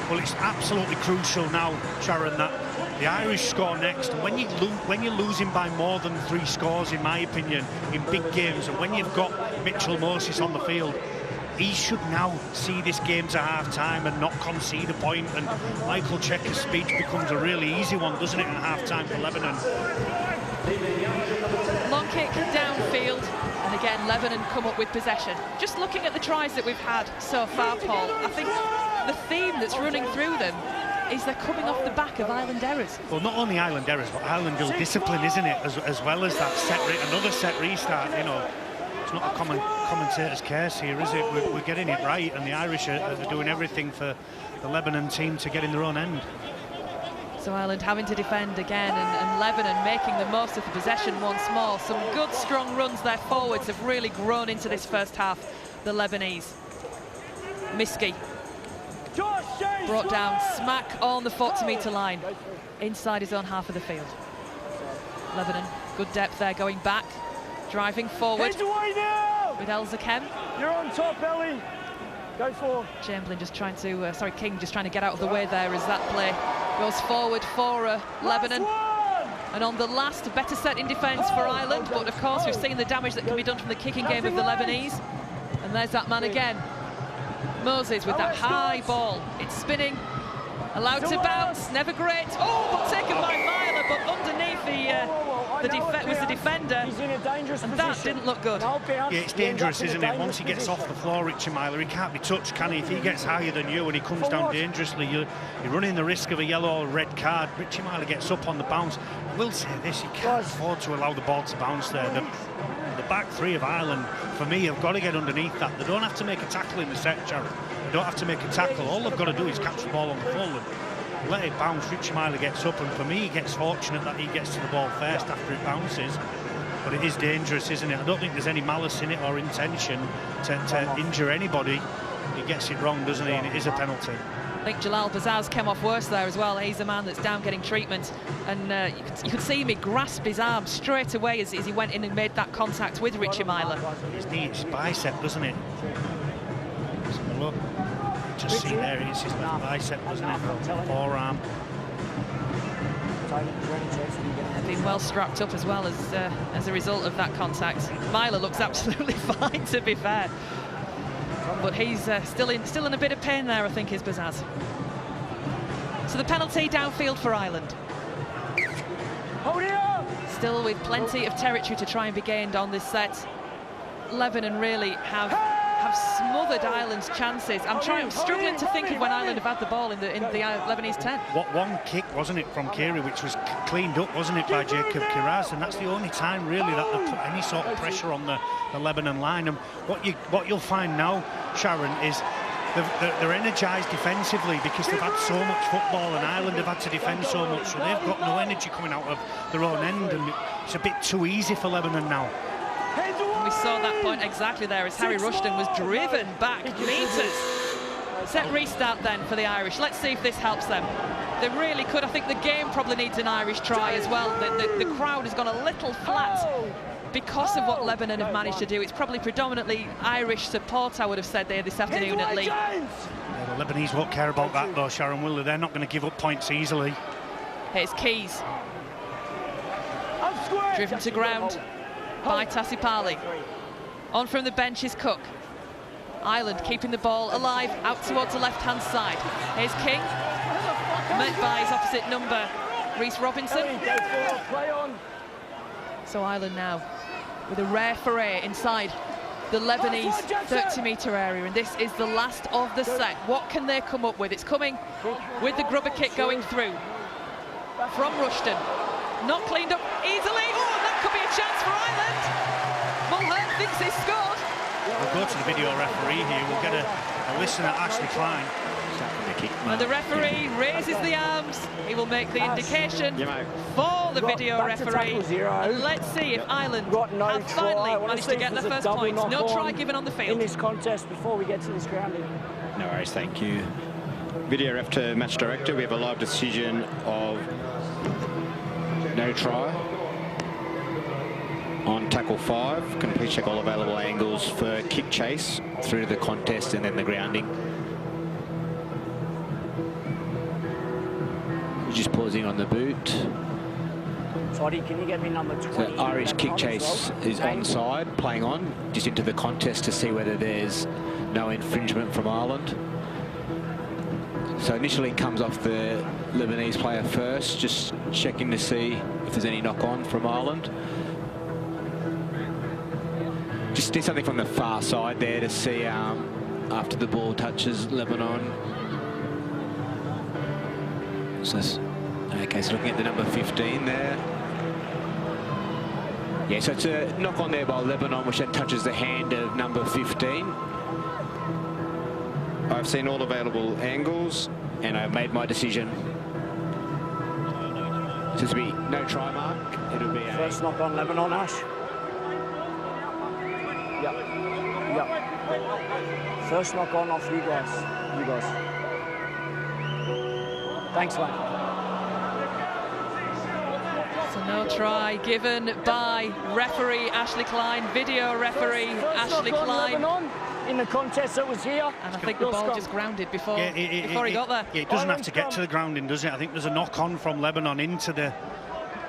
Well, it's absolutely crucial now, Sharon, that the Irish score next. And when you're losing by more than 3 scores, in my opinion, in big games, and when you've got Mitchell Moses on the field, he should now see this game to half-time and not concede a point. And Michael Checker's speech becomes a really easy one, doesn't it, at half-time for Lebanon? Long kick downfield, and again, Lebanon come up with possession. Just looking at the tries that we've had so far, Paul, I think the theme that's running through them is they're coming off the back of Ireland errors. Well, not only Ireland errors, but Ireland discipline, isn't it, as well as that another set restart, you know. It's not a commentator's curse here, is it? We're getting it right, and the Irish are doing everything for the Lebanon team to get in their own end. So Ireland having to defend again, and Lebanon making the most of the possession once more. Some good, strong runs. Their forwards have really grown into this first half, the Lebanese. Miski brought down smack on the 40-metre line, inside his own half of the field. Lebanon, good depth there, going back, driving forward with El Zakem. You're on top, Ellie. Go for. Chamberlain just trying to, King just trying to get out of the way there as that play goes forward for Lebanon. And on the last, better set in defence for Ireland, but of course we've seen the damage that can be done from the kicking game of the Lebanese. And there's that man again, Moses, with that high ball. It's spinning, allowed to bounce, never great. Oh, but taken by Myler, but underneath was the defender, and that didn't look good. Yeah, it's dangerous, isn't it? Once he gets off the floor, Richie Myler, he can't be touched, can he? If he gets higher than you and he comes down dangerously, you're running the risk of a yellow or red card. Richie Myler gets up on the bounce. I will say this, you can't afford to allow the ball to bounce there. The back three of Ireland, for me, have got to get underneath that. They don't have to make a tackle in the set, Jared. They don't have to make a tackle. All they've got to do is catch the ball on the full and let it bounce. Richie Myler gets up, and for me, he gets fortunate that he gets to the ball first after it bounces. But it is dangerous, isn't it? I don't think there's any malice in it or intention to injure anybody. He gets it wrong, doesn't he? And it is a penalty. I think Jalal Bazaz came off worse there as well. He's a man that's down getting treatment, and you could see him grasp his arm straight away as he went in and made that contact with Richie Myler. His knee, his bicep, doesn't it? Look, just see there, it's his left bicep, doesn't it? Forearm. They've been well strapped up as well as a result of that contact. Myler looks absolutely fine, to be fair. But he's still in a bit of pain there, I think, is Bazaz. So the penalty downfield for Ireland. Still with plenty of territory to try and be gained on this set. Lebanon really have smothered Ireland's chances. I'm struggling to think of when Ireland have had the ball in the Lebanese 10. One kick, wasn't it, from Kiri, which was cleaned up, wasn't it, by Jacob Kiraz, and that's the only time really that they put any sort of pressure on the Lebanon line. And what you'll find now, Sharon, is they're energised defensively because they've had so much football, and Ireland have had to defend so much, so they've got no energy coming out of their own end, and it's a bit too easy for Lebanon now. We saw that point exactly there as Harry Rushton was driven back meters. Set restart then for the Irish. Let's see if this helps them. They really could. I think the game probably needs an Irish try as well. The crowd has gone a little flat because of what Lebanon have managed to do. It's probably predominantly Irish support, I would have said, there this afternoon at Lee. Yeah, the Lebanese won't care about that though, Sharon, will they? They're not going to give up points easily. Here's Keys. Driven to ground by Tassipali. On from the bench is Cook. Ireland keeping the ball alive out towards the left-hand side. Here's King, met by his opposite number, Rhys Robinson. So Ireland now with a rare foray inside the Lebanese 30-metre area, and this is the last of the set. What can they come up with? It's coming with the grubber kick going through from Rushton. Not cleaned up easily. Oh, that could be a chance for Ireland. Mulhern thinks he's scored. We'll go to the video referee here. We'll get a listen at Ashley Klein. And the referee raises the arms. He will make the indication for the video referee. And let's see if Ireland have finally managed to get their first points. No try given on the field. In this contest before we get to this grounding. No worries, thank you. Video ref to match director. We have a live decision of no try on tackle 5. Can please check all available angles for kick chase through to the contest and then the grounding. Just pausing on the boot. Sorry, can you get me number 20? So Irish kick chase is onside, playing on, just into the contest to see whether there's no infringement from Ireland. So initially it comes off the Lebanese player first, just checking to see if there's any knock-on from Ireland. Just did something from the far side there to see after the ball touches Lebanon. So, okay, so looking at the number 15 there. Yeah, so it's a knock on there by Lebanon, which then touches the hand of number 15. I've seen all available angles, and I've made my decision. So to be no try mark, it'll be a... First knock on Lebanon, Ash. Yep. Yep. First knock on off you guys. You guys. Thanks, mate. So no try given by referee Ashley Klein, video referee Ashley Klein. Lebanon in the contest that was here. And I think the ball just grounded before, before he got there. Yeah, it doesn't have to get to the grounding, does it? I think there's a knock-on from Lebanon into the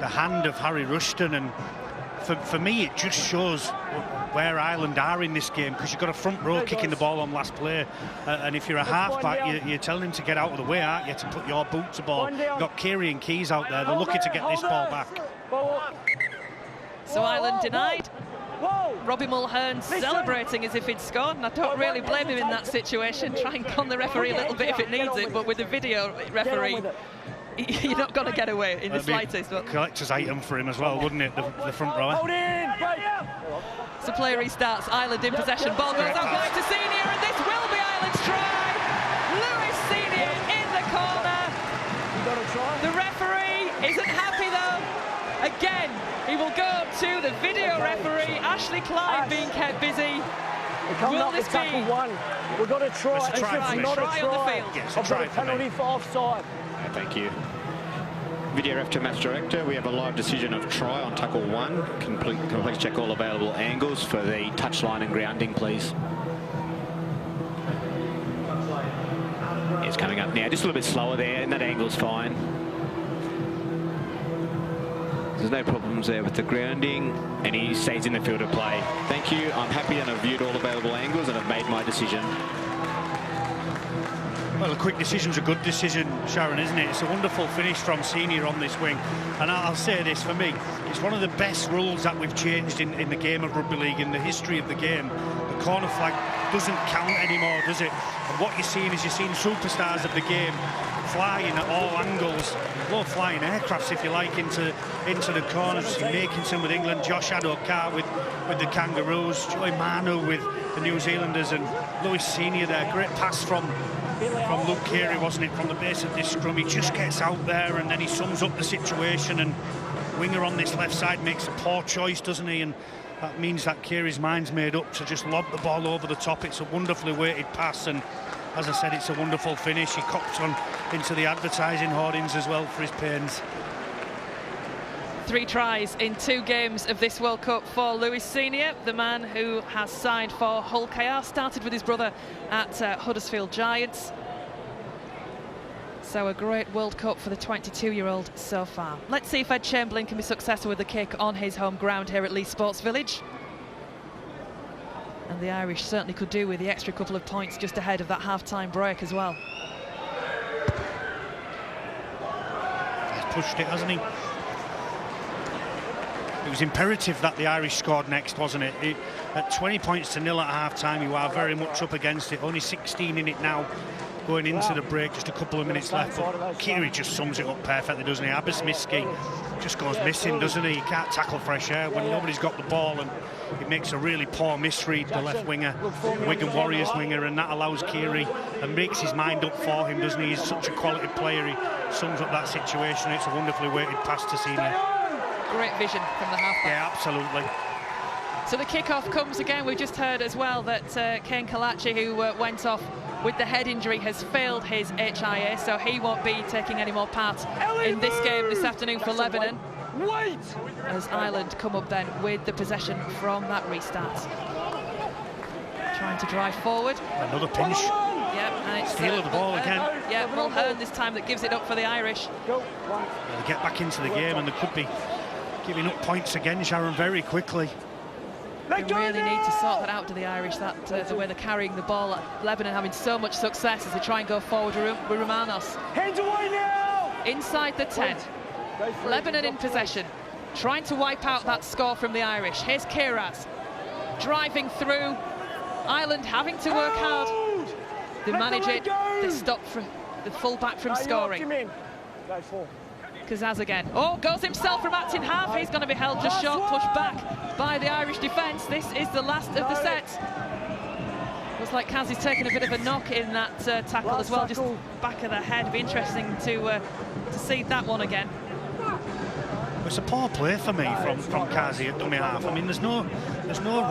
hand of Harry Rushton, and for me it just shows where Ireland are in this game, because you've got a front row kicking the ball on last play, and if you're a half-back, you're telling him to get out of the way, aren't you, to put your boot to ball. You've got Keary and Keys out there, they're looking to get this ball back. So Ireland denied. Robbie Mulhern celebrating as if he'd scored, and I don't really blame him in that situation. Try and con the referee a little bit if it needs it, but with the video referee, you're not going to get away in the slightest. But collector's item for him as well, wouldn't it, the front row? So play restarts, Ireland in possession, ball goes out wide to Senior, and this will be Ireland's try! Lewis Senior in the corner. The referee isn't happy though. Again, he will go to the video referee, Ashley Klein being kept busy. Will this be? We've got to try. It's a try, not a try on the field. Yeah, it's a try for penalty for offside. Thank you. Video ref to match director. We have a live decision of try on tackle 1. Please check all available angles for the touchline and grounding, please. It's coming up now, just a little bit slower there, and that angle's fine. There's no problems there with the grounding, and he stays in the field of play. Thank you. I'm happy, and I've viewed all available angles, and I've made my decision. Well, a quick decision's a good decision, Sharon, isn't it? It's a wonderful finish from Senior on this wing. And I'll say this, for me, it's one of the best rules that we've changed in the game of rugby league, in the history of the game. The corner flag doesn't count anymore, does it? And what you're seeing is you're seeing superstars of the game flying at all angles, low-flying aircrafts, if you like, into the corners. Makinson with England, Josh Addo-Carr with the Kangaroos, Joey Manu with the New Zealanders, and Lewis Senior there. Great pass from Luke Keary, wasn't it, from the base of this scrum. He just gets out there and then he sums up the situation, and winger on this left side makes a poor choice, doesn't he? And that means that Keary's mind's made up to just lob the ball over the top. It's a wonderfully weighted pass, and as I said, it's a wonderful finish. He copped on into the advertising hoardings as well for his pains. 3 tries in 2 games of this World Cup for Lewis Senior, the man who has signed for Hull KR, started with his brother at Huddersfield Giants. So a great World Cup for the 22-year-old so far. Let's see if Ed Chamberlain can be successful with the kick on his home ground here at Leigh Sports Village. And the Irish certainly could do with the extra couple of points just ahead of that half-time break as well. He's pushed it, hasn't he? It was imperative that the Irish scored next, wasn't it? At 20 points to 0 at half-time, you are very much up against it. Only 16 in it now, going into the break, just a couple of minutes left. But Keary just sums it up perfectly, doesn't he? Abismiski just goes missing, doesn't he? He can't tackle fresh air when nobody's got the ball, and he makes a really poor misread, the left winger, Wigan Warriors winger, and that allows Keary and makes his mind up for him, doesn't he? He's such a quality player. He sums up that situation. It's a wonderfully weighted pass to Senior. Great vision from the halfback. Yeah, absolutely. So the kick-off comes again. We've just heard as well that Kane Kalachi, who went off with the head injury, has failed his HIA, so he won't be taking any more part in this game this afternoon for Lebanon. As Ireland come up then with the possession from that restart. Trying to drive forward. Another pinch. Yeah, and it's steal of the ball again. Yeah, Mulhern this time that gives it up for the Irish. They get back into the game, and they could be giving up points again, Sharon, very quickly. They really need to sort that out to the Irish, that the way they're carrying the ball. Lebanon having so much success as they try and go forward with Romanos. Hands away now! Inside the 10. Lebanon in possession, trying to wipe out that score from the Irish. Here's Kiraz driving through. Ireland having to work hard. They manage it. They stop the full back from scoring. Kazaz again. Oh, goes himself from acting half. He's going to be held just short, pushed back by the Irish defence. This is the last of the set. Looks like Kaz's taken a bit of a knock in that tackle as well, just back of the head. Be interesting to see that one again. It's a poor play for me from Kazi at dummy half. I mean, there's no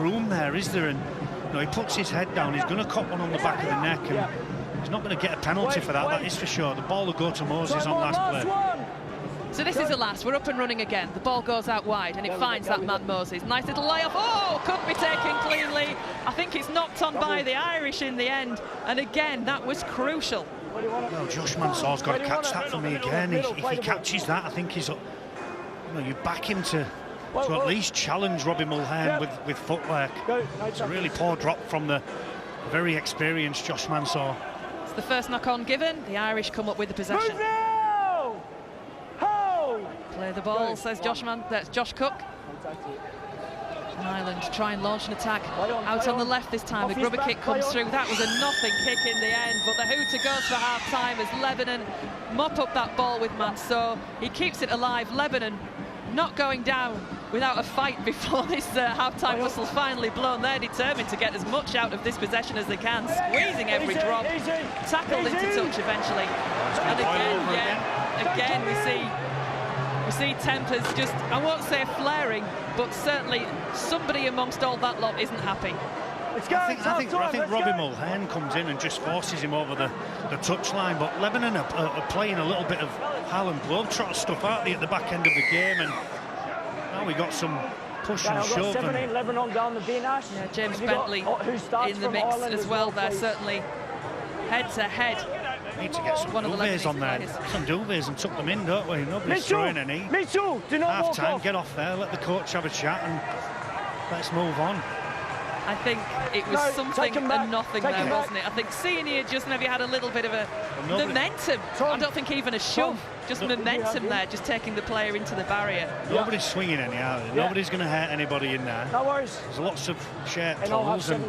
room there, is there? And you know, he puts his head down. He's going to cop one on the back of the neck, and he's not going to get a penalty for that. That is for sure. The ball will go to Moses on last play. So this is the last. We're up and running again. The ball goes out wide and it finds that man Moses. Nice little layoff. Oh, couldn't be taken cleanly. I think it's knocked on by the Irish in the end. And again, that was crucial. Well, Josh Mansell's got to catch that for me again. If he catches that, I think he's up. You know, you back him to at least challenge Robbie Mulhern with footwork. It's a really poor drop from the very experienced Josh Mansell. It's the first knock-on given. The Irish come up with the possession. Play the ball, says that's Josh Cook. Ireland try and launch an attack out on the left this time. The grubber kick comes through. That was a nothing kick in the end, but the hooter goes for half-time as Lebanon mop up that ball with Mansour. He keeps it alive. Lebanon not going down without a fight before this half-time whistle's finally blown. They're determined to get as much out of this possession as they can, squeezing every drop. Tackled into touch eventually. And again we see tempers just, I won't say flaring, but certainly somebody amongst all that lot isn't happy. I think Robbie Mulhern comes in and just forces him over the touchline, but Lebanon are playing a little bit of Harlem Globetrotter stuff, aren't they, at the back end of the game, and now we got some push and shove. Lebanon down the Benash. Yeah, James Bentley in the mix as well there, certainly head to head. Need to get some duvets on there. Some duvets and tuck them in, don't we? Nobody's throwing any. Half time, get off there, let the coach have a chat and let's move on. I think it was something and nothing there, wasn't it? I think Senior just maybe had a little bit of a momentum. I don't think even a shove, just momentum there, just taking the player into the barrier. Nobody's swinging any, are they? Nobody's going to hurt anybody in there. No worries. There's lots of shared tolls and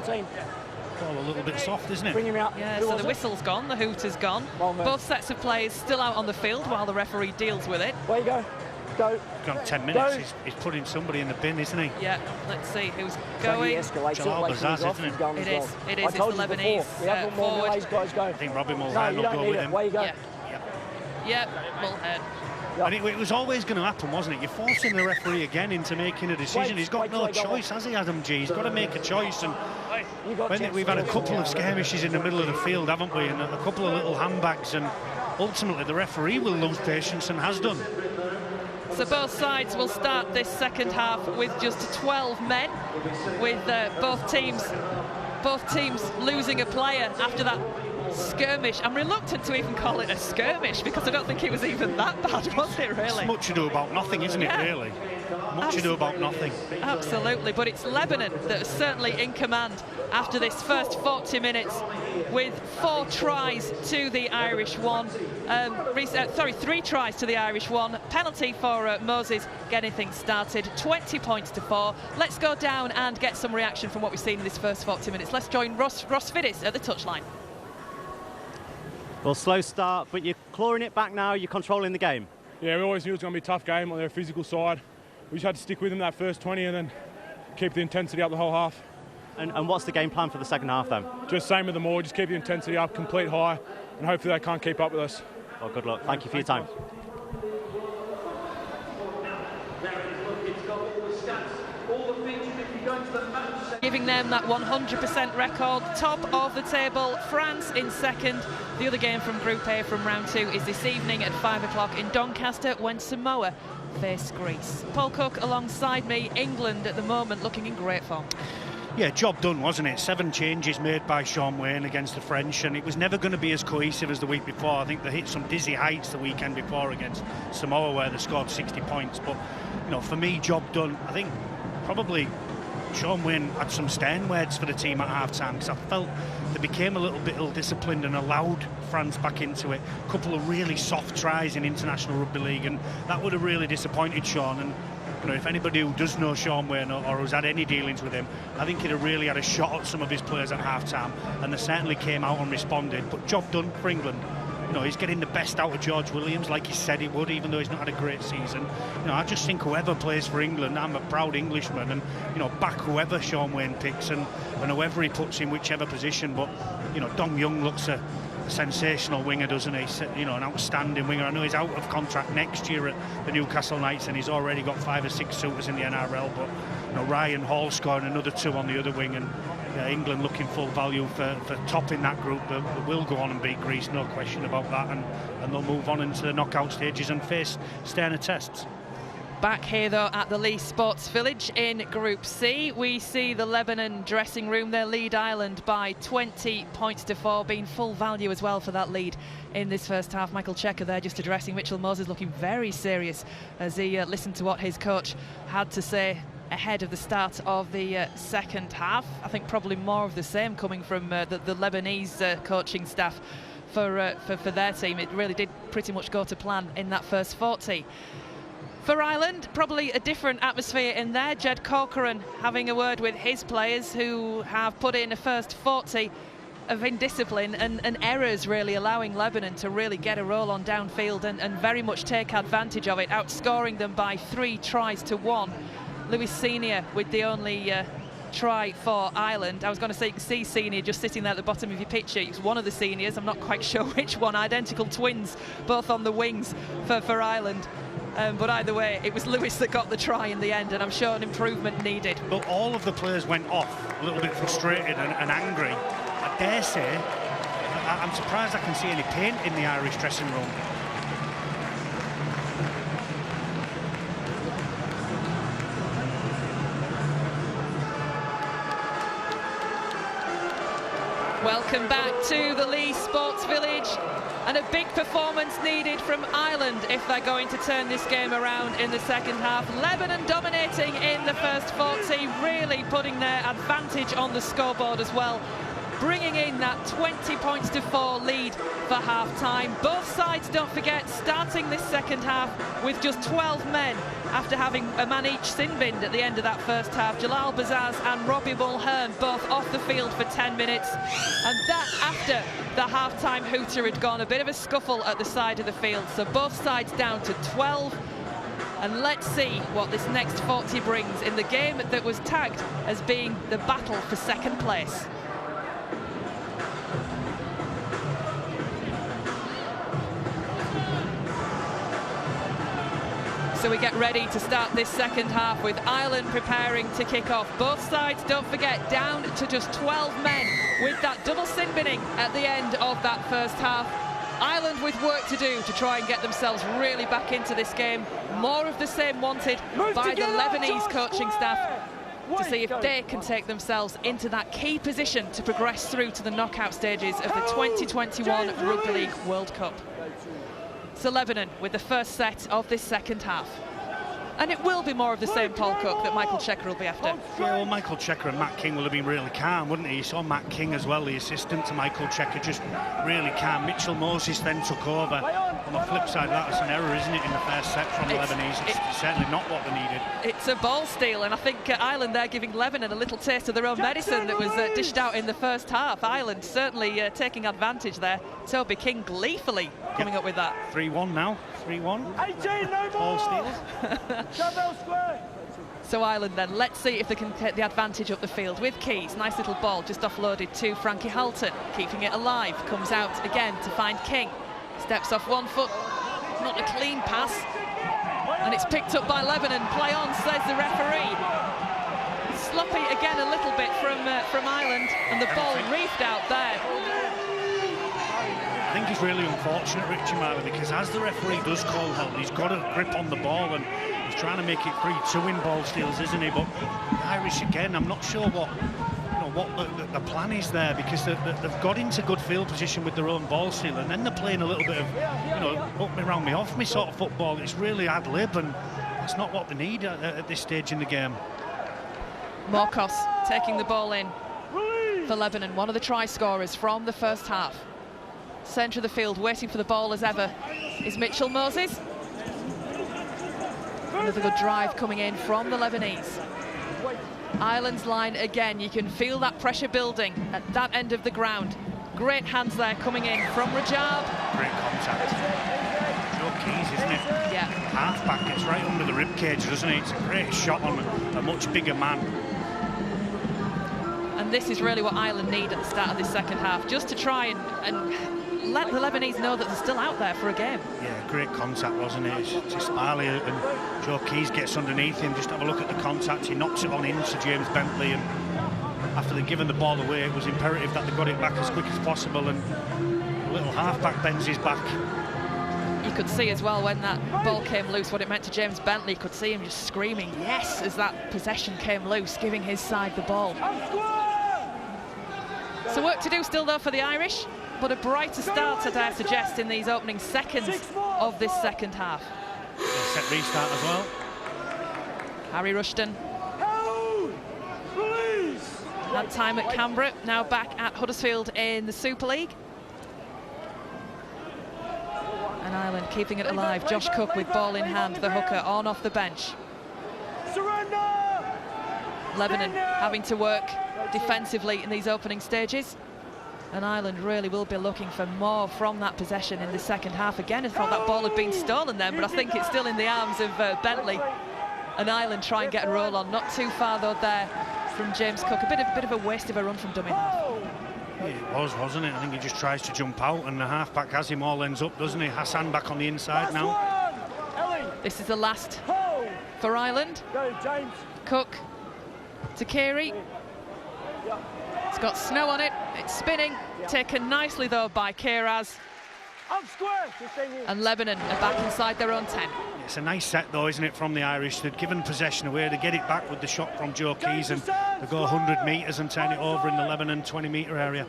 all a little bit soft, isn't it? Bring him out. Yeah, so the whistle's gone, the hooter's gone. Both sets of players still out on the field while the referee deals with it. Where you go? Go. Got 10 minutes. He's putting somebody in the bin, isn't he? Yeah, let's see who's going. Jalal Bazaz, isn't it? It is. It's the Lebanese forward. I think Robbie Mulhern will go with him. Where you go? Yeah, Mulhern. And it was always going to happen, wasn't it? You're forcing the referee again into making a decision. He's got no choice, has he, Adam G? He's got to make a choice. And we've had a couple of skirmishes in the middle of the field, haven't we? And a couple of little handbags. And ultimately, the referee will lose patience and has done. So both sides will start this second half with just 12 men, with both teams losing a player after that skirmish. I'm reluctant to even call it a skirmish because I don't think it was even that bad, was it, really? It's much ado about nothing, isn't it, really? Much ado about nothing. Absolutely, but it's Lebanon that is certainly in command after this first 40 minutes with 4 tries to the Irish 1. 3 tries to the Irish 1. Penalty for Moses getting things started. 20 points to 4. Let's go down and get some reaction from what we've seen in this first 40 minutes. Let's join Ross Fiddis at the touchline. Well, slow start, but you're clawing it back now, you're controlling the game. Yeah, we always knew it was going to be a tough game on their physical side. We just had to stick with them that first 20 and then keep the intensity up the whole half. And what's the game plan for the second half then? Just same with them all, just keep the intensity up, complete high, and hopefully they can't keep up with us. Well, good luck. Thank you for your time. Giving them that 100% record, top of the table, France in second. The other game from Group A from round 2 is this evening at 5 o'clock in Doncaster when Samoa face Greece. Paul Cook alongside me. England at the moment looking in great form. Yeah, job done, wasn't it? 7 changes made by Sean Wayne against the French, and it was never going to be as cohesive as the week before. I think they hit some dizzy heights the weekend before against Samoa where they scored 60 points. But, you know, for me, job done. I think probably Sean Wayne had some stern words for the team at half-time because I felt they became a little bit ill-disciplined and allowed France back into it. A couple of really soft tries in International Rugby League, and that would have really disappointed Sean. And you know, if anybody who does know Sean Wayne or who's had any dealings with him, I think he'd have really had a shot at some of his players at half-time, and they certainly came out and responded. But job done for England. You know, he's getting the best out of George Williams, like he said he would, even though he's not had a great season. You know, I just think whoever plays for England, I'm a proud Englishman, and you know, back whoever Sean Wayne picks and whoever he puts in whichever position. But you know, Dong Young looks a sensational winger, doesn't he? You know, an outstanding winger. I know he's out of contract next year at the Newcastle Knights, and he's already got 5 or 6 suitors in the NRL. But you know, Ryan Hall scoring another 2 on the other wing, and England looking full value for topping that group. They will go on and beat Greece, no question about that, and they'll move on into the knockout stages and face sterner tests. Back here though at the Lee Sports Village in Group C, we see the Lebanon dressing room. They lead Ireland by 20 points to 4, being full value as well for that lead in this first half. Michael Checker there just addressing Mitchell Moses, looking very serious as he listened to what his coach had to say ahead of the start of the second half. I think probably more of the same coming from the Lebanese coaching staff for their team. It really did pretty much go to plan in that first 40. For Ireland, probably a different atmosphere in there. Jed Corcoran having a word with his players who have put in a first 40 of indiscipline and errors, really allowing Lebanon to really get a roll on downfield and very much take advantage of it, outscoring them by 3 tries to 1. Lewis Senior with the only try for Ireland. I was going to say, you can see Senior just sitting there at the bottom of your picture. He's one of the seniors, I'm not quite sure which one. Identical twins, both on the wings for Ireland. But either way, it was Lewis that got the try in the end, and I'm sure an improvement needed. Well, all of the players went off a little bit frustrated and angry. I dare say, I'm surprised I can see any paint in the Irish dressing room. Welcome back to the Lee Sports Village, and a big performance needed from Ireland if they're going to turn this game around in the second half. Lebanon dominating in the first 40, really putting their advantage on the scoreboard as well, bringing in that 20 points to 4 lead for half-time. Both sides, don't forget, starting this second half with just 12 men after having a man each sin-binned at the end of that first half. Jalal Bazaz and Robbie Mulhern both off the field for 10 minutes. And that after the half-time hooter had gone. A bit of a scuffle at the side of the field. So both sides down to 12. And let's see what this next 40 brings in the game that was tagged as being the battle for second place. So we get ready to start this second half with Ireland preparing to kick off. Both sides, don't forget, down to just 12 men with that double sin binning at the end of that first half. Ireland with work to do to try and get themselves really back into this game. More of the same wanted by the Lebanese coaching staff to see if they can take themselves into that key position to progress through to the knockout stages of the 2021 Rugby League World Cup. So Lebanon with the first set of this second half. And it will be more of the same Paul Cook that Michael Checker will be after. Yeah, well, Michael Checker and Matt King will have been really calm, wouldn't he? You saw Matt King as well, the assistant to Michael Checker, just really calm. Mitchell Moses then took over. On the flip side of that, it's an error, isn't it, in the first set from the Lebanese? It's certainly not what they needed. It's a ball steal, and I think Ireland there giving Lebanon a little taste of their own medicine that was dished out in the first half. Ireland certainly taking advantage there. Toby King gleefully coming up with that. 3-1 now. 3-1. 18, no more! Ball steals. So Ireland then, let's see if they can take the advantage up the field with Keys. Nice little ball just offloaded to Frankie Halton, keeping it alive. Comes out again to find King. Steps off one foot, not a clean pass. And it's picked up by Lebanon. Play on, says the referee. Sloppy again a little bit from Ireland, and the ball reefed out there. I think it's really unfortunate, Richie Marley, because as the referee does call Halton, he's got a grip on the ball and he's trying to make it 3-2 in ball steals, isn't he? But the Irish again, I'm not sure what the plan is there, because they've got into good field position with their own ball steal, and then they're playing a little bit of, up me, round me, off me sort of football. It's really ad lib, and that's not what they need at this stage in the game. Morkos taking the ball in for Lebanon, one of the try scorers from the first half. Centre of the field, waiting for the ball as ever, is Mitchell Moses. Another good drive coming in from the Lebanese. Ireland's line again, you can feel that pressure building at that end of the ground. Great hands there coming in from Rajab. great contact. Joe Keys, isn't it? Yeah. Half-back gets right under the rib cage, doesn't he? It's a great shot on a much bigger man. And this is really what Ireland need at the start of this second half, just to try and let the Lebanese know that they're still out there for a game. Yeah, great contact, wasn't it? It's Marley and Joe Keys gets underneath him. Just have a look at the contact. He knocks it on into James Bentley, and after they'd given the ball away, it was imperative that they got it back as quick as possible, and the little half-back bends his back. You could see as well when that ball came loose what it meant to James Bentley. You could see him just screaming yes as that possession came loose, giving his side the ball. So work to do still though for the Irish, but a brighter start, I dare suggest, in these opening seconds of this second half. Set restart as well. Harry Rushton had time at Canberra, now back at Huddersfield in the Super League. And Ireland keeping it alive. Josh Cook with ball in hand, the hooker on off the bench. Lebanon having to work defensively in these opening stages. And Ireland really will be looking for more from that possession in the second half. Again, I thought that ball had been stolen then, but I think it's still in the arms of Bentley. And Ireland try and get a roll on. Not too far though there from James Cook. A bit of a waste of a run from dummy half. Yeah, it was, wasn't it? I think he just tries to jump out, and the half-back has him all ends up, doesn't he? Hassan back on the inside now. This is the last for Ireland. Cook to Carey. It's got snow on it. It's spinning. Taken nicely though by Keiraz. And Lebanon are back inside their own 10. It's a nice set though, isn't it, from the Irish? They'd given possession away, they get it back with the shot from Joe Keys, and they go 100 metres and turn it over in the Lebanon 20-metre area.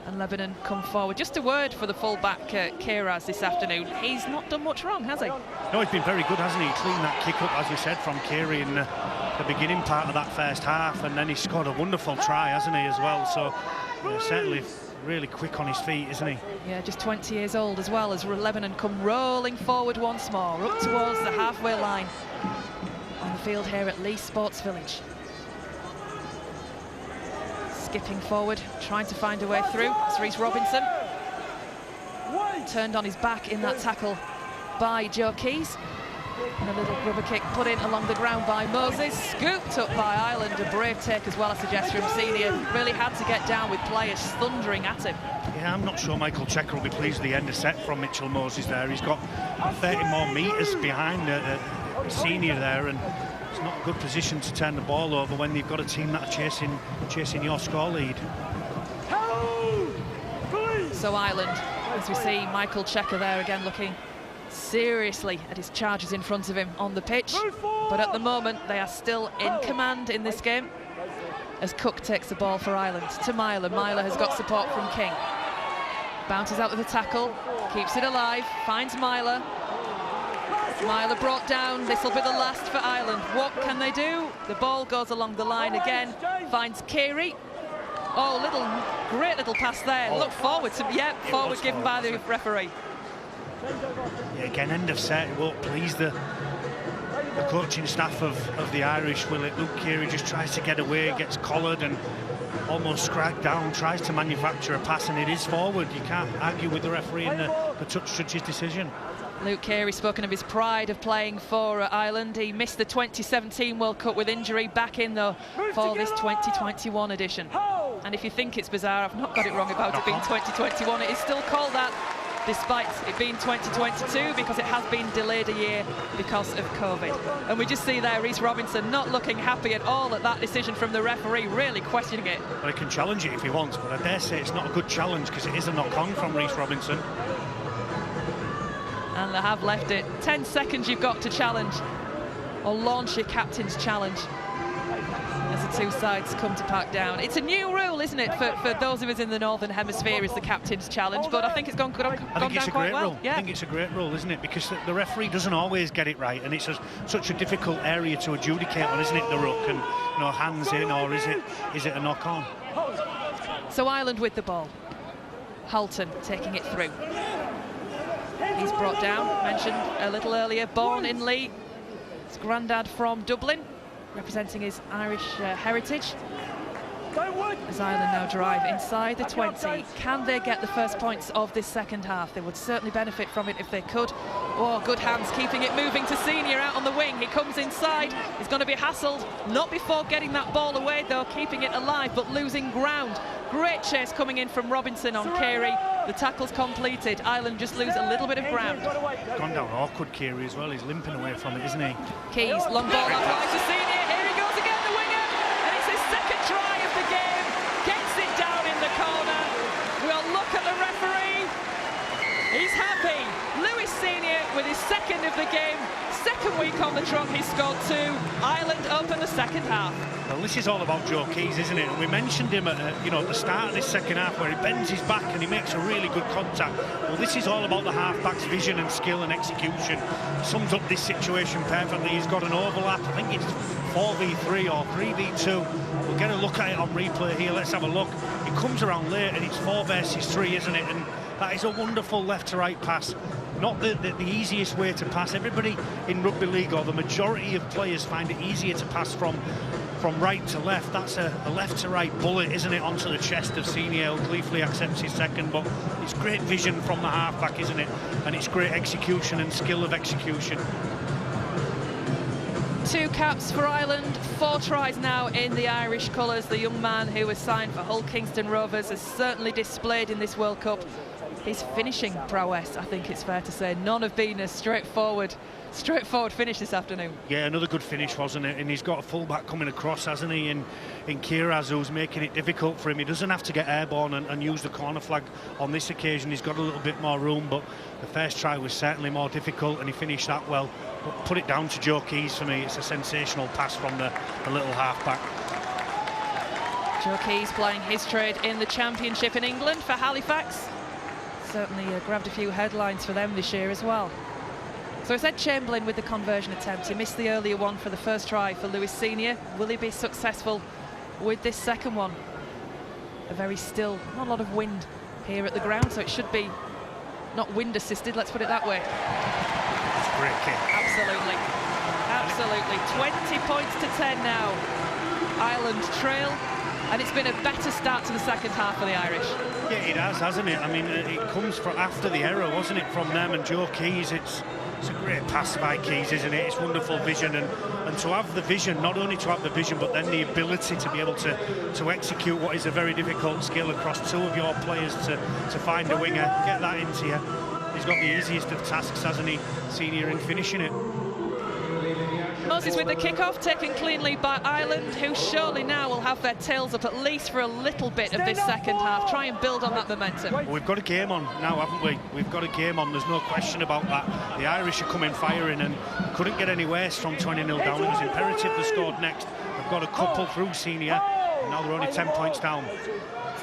And Lebanon come forward. Just a word for the full-back Keiraz this afternoon. He's not done much wrong, has he? No, he's been very good, hasn't he? He cleaned that kick up, as we said, from Carey in the beginning part of that first half, and then he scored a wonderful try, hasn't he, as well? So certainly really quick on his feet, isn't he? Yeah, just 20 years old as well, as Lebanon come rolling forward once more, up towards the halfway line on the field here at Leigh Sports Village. Skipping forward, trying to find a way through. It's Rhys Robinson. Turned on his back in that tackle by Joe Keys. And a little rubber kick put in along the ground by Moses. Scooped up by Ireland. A brave take as well, I suggest, from Senior. Really had to get down with players thundering at him. Yeah, I'm not sure Michael Checker will be pleased with the end of set from Mitchell Moses there. He's got 30 more metres behind Senior there, and it's not a good position to turn the ball over when you've got a team that are chasing your score lead. So Ireland, as we see Michael Checker there again looking seriously at his charges in front of him on the pitch, but at the moment they are still in command in this game as Cook takes the ball for Ireland to Myler. Myler has got support from King, bounces out with a tackle, keeps it alive, finds Myler. Myler brought down. This will be the last for Ireland. What can they do? The ball goes along the line again, finds Carey. Oh, great little pass there. Look forward to, forward given by the referee. Yeah, again, end of set. It won't please the coaching staff of the Irish, will it? Luke Carey just tries to get away, gets collared and almost scragged down, tries to manufacture a pass, and it is forward. You can't argue with the referee and the touch judge's decision. Luke Carey spoken of his pride of playing for Ireland. He missed the 2017 World Cup with injury, back in though for this 2021 edition. And if you think it's bizarre, I've not got it wrong about it being 2021. It is still called that, despite it being 2022, because it has been delayed a year because of COVID. And we just see there Rhys Robinson not looking happy at all at that decision from the referee, really questioning it. Well, he can challenge it if he wants, but I dare say it's not a good challenge because it is a knock-on from Rhys Robinson. And they have left it. 10 seconds you've got to challenge or launch your captain's challenge as the two sides come to park down. It's a new rule, isn't it, for those of us in the Northern Hemisphere, is the captain's challenge, but I think it's gone down quite well. I think it's a great rule, isn't it, because the referee doesn't always get it right, and it's such a difficult area to adjudicate on, isn't it, the ruck, and hands in, or is it a knock-on? So Ireland with the ball. Halton taking it through. He's brought down, mentioned a little earlier, born in Leigh. His granddad from Dublin, representing his Irish heritage. As Ireland now drive inside the 20. Can they get the first points of this second half? They would certainly benefit from it if they could. Oh, good hands, keeping it moving to Senior out on the wing. He comes inside. He's going to be hassled. Not before getting that ball away, though, keeping it alive, but losing ground. Great chase coming in from Robinson on Carey. The tackle's completed. Ireland just lose a little bit of ground. Gone down awkward, Carey, as well. He's limping away from it, isn't he? Keys, long ball applies to Senior. Here he goes again, the winger. And it's his second try of the game. Gets it down in the corner. We'll look at the referee. He's happy. Lewis Senior with his second of the game. Second week on the trot, he scored 2. Ireland open the second half. Well, this is all about Joe Keys, isn't it? And we mentioned him at at the start of this second half, where he bends his back and he makes a really good contact. Well, this is all about the half-back's vision and skill and execution. Sums up this situation perfectly. He's got an overlap. I think it's 4v3 or 3v2. We'll get a look at it on replay here. Let's have a look. He comes around late and it's 4 versus 3, isn't it? And that is a wonderful left-to-right pass. Not the easiest way to pass. Everybody in rugby league, or the majority of players, find it easier to pass from right to left. That's a left to right bullet, isn't it, onto the chest of Senior. Gleefully accepts his second, but it's great vision from the halfback, isn't it? And it's great execution and skill of execution. 2 caps for Ireland, 4 tries now in the Irish colours. The young man who was signed for Hull Kingston Rovers has certainly displayed in this World Cup his finishing prowess, I think it's fair to say. None have been as straightforward finish this afternoon. Yeah, another good finish, wasn't it? And he's got a fullback coming across, hasn't he, in Kiraz, who's making it difficult for him. He doesn't have to get airborne and use the corner flag on this occasion. He's got a little bit more room, but the first try was certainly more difficult, and he finished that well. But put it down to Joe Keys for me. It's a sensational pass from the little halfback. Joe Keys playing his trade in the Championship in England for Halifax. Certainly grabbed a few headlines for them this year as well. So it's Ed Chamberlain with the conversion attempt. He missed the earlier one for the first try for Lewis Senior. Will he be successful with this second one? A very still, not a lot of wind here at the ground, so it should be not wind assisted, let's put it that way. Great kick. Absolutely. Absolutely. 20 points to 10 now. Ireland trail. And it's been a better start to the second half for the Irish. Yeah, it has, hasn't it? I mean, it comes from after the error, wasn't it, from them and Joe Keys. It's a great pass by Keys, isn't it? It's wonderful vision, and to have the vision, not only to have the vision, but then the ability to be able to execute what is a very difficult skill across 2 of your players to find a winger, get that into you. He's got the easiest of tasks, hasn't he, Senior, in finishing it. Moses with the kick-off, taken cleanly by Ireland, who surely now will have their tails up at least for a little bit of this second half. Try and build on that momentum. Well, we've got a game on now, haven't we? We've got a game on, there's no question about that. The Irish are coming firing and couldn't get any worse from 20-0 down. It was imperative they scored next. They've got a couple through Senior, and now they're only 10 points down.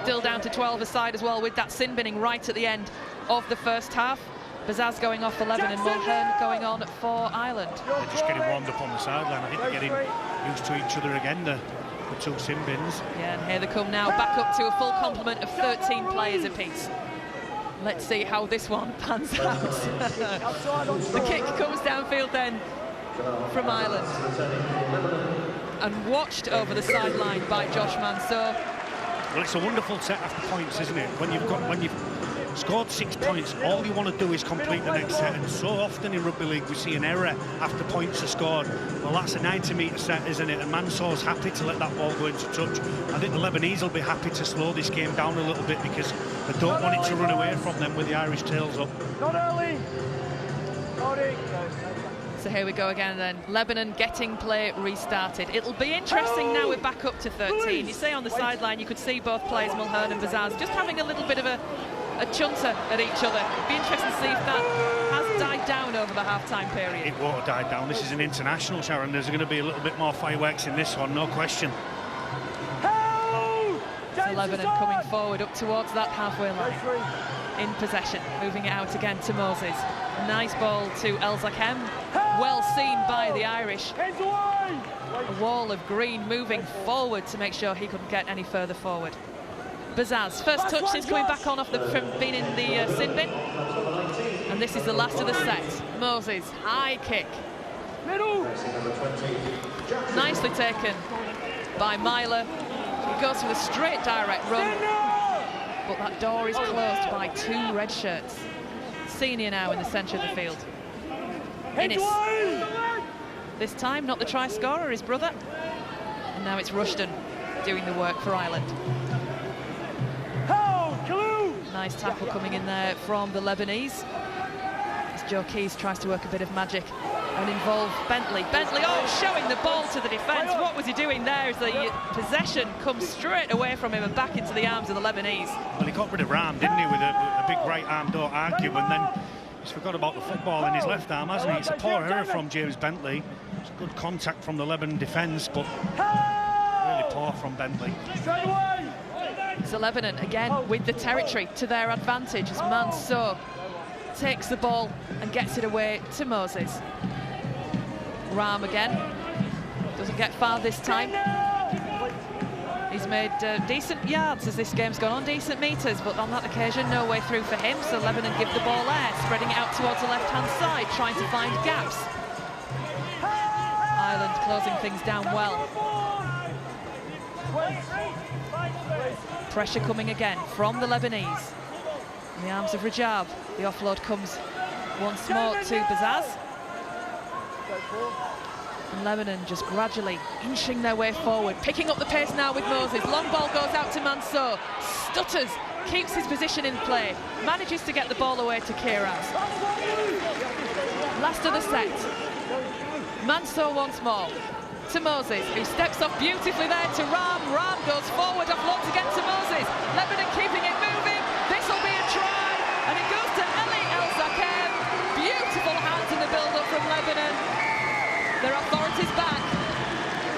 Still down to 12 aside as well, with that sin binning right at the end of the first half. Bazaz going off for Lebanon, Mulhern going on for Ireland. They're just getting warmed up on the sideline. I think they're getting used to each other again, the 2 sin bins. Yeah, and here they come now, back up to a full complement of 13 players apiece. Let's see how this one pans out. The kick comes downfield then from Ireland. And watched over the sideline by Josh Mansour. Well, it's a wonderful set after points, isn't it? When you've scored 6 points, all you want to do is complete the next set, and so often in rugby league we see an error after points are scored. Well, that's a 90-metre set, isn't it? And Mansour's happy to let that ball go into touch. I think the Lebanese will be happy to slow this game down a little bit, because they don't want it to run away from them with the Irish tails up. Not early. So here we go again then. Lebanon getting play restarted. It'll be interesting now we're back up to 13. You say on the sideline you could see both players, Mulhern and Bazaz, just having a little bit of a chunter at each other. It'd be interesting to see if that has died down over the half-time period. It won't have died down. This is an international, Sharon. There's going to be a little bit more fireworks in this one, no question. So Lebanon coming forward up towards that halfway line. In possession, moving it out again to Moses. Nice ball to El Zakem. Well seen by the Irish. A wall of green moving forward to make sure he couldn't get any further forward. Bazaz, first touch since coming back on from being in the sin bin. And this is the last of the set. Moses, high kick. Nicely taken by Myler. He goes for the straight direct run, but that door is closed by 2 red shirts. Senior now in the centre of the field. Innes. This time, not the try scorer, his brother. And now it's Rushton doing the work for Ireland. Nice tackle coming in there from the Lebanese. As Joe Keys tries to work a bit of magic and involve Bentley. Bentley, oh, showing the ball to the defence. What was he doing there as the possession comes straight away from him and back into the arms of the Lebanese? Well, he got rid of Ram, didn't he, with a big right arm, don't argue, and then he's forgot about the football in his left arm, hasn't he? It's a poor error from James Bentley. It's good contact from the Lebanon defence, but really poor from Bentley. So Lebanon again with the territory to their advantage as Mansour takes the ball and gets it away to Moses. Ram again, doesn't get far this time. He's made decent yards as this game's gone on, decent metres, but on that occasion no way through for him, so Lebanon give the ball air, spreading it out towards the left-hand side, trying to find gaps. Ireland closing things down well. Pressure coming again from the Lebanese. In the arms of Rajab, the offload comes once more to Bazaz. And Lebanon just gradually inching their way forward, picking up the pace now with Moses. Long ball goes out to Mansour, stutters, keeps his position in play, manages to get the ball away to Kiraz. Last of the set. Mansour once more to Moses, who steps off beautifully there to Ram. Ram goes forward, offloads again to Moses. Lebanon keeping it moving. This will be a try, and it goes to Ali El-Zakem. Beautiful hands in the build-up from Lebanon. Their authorities back.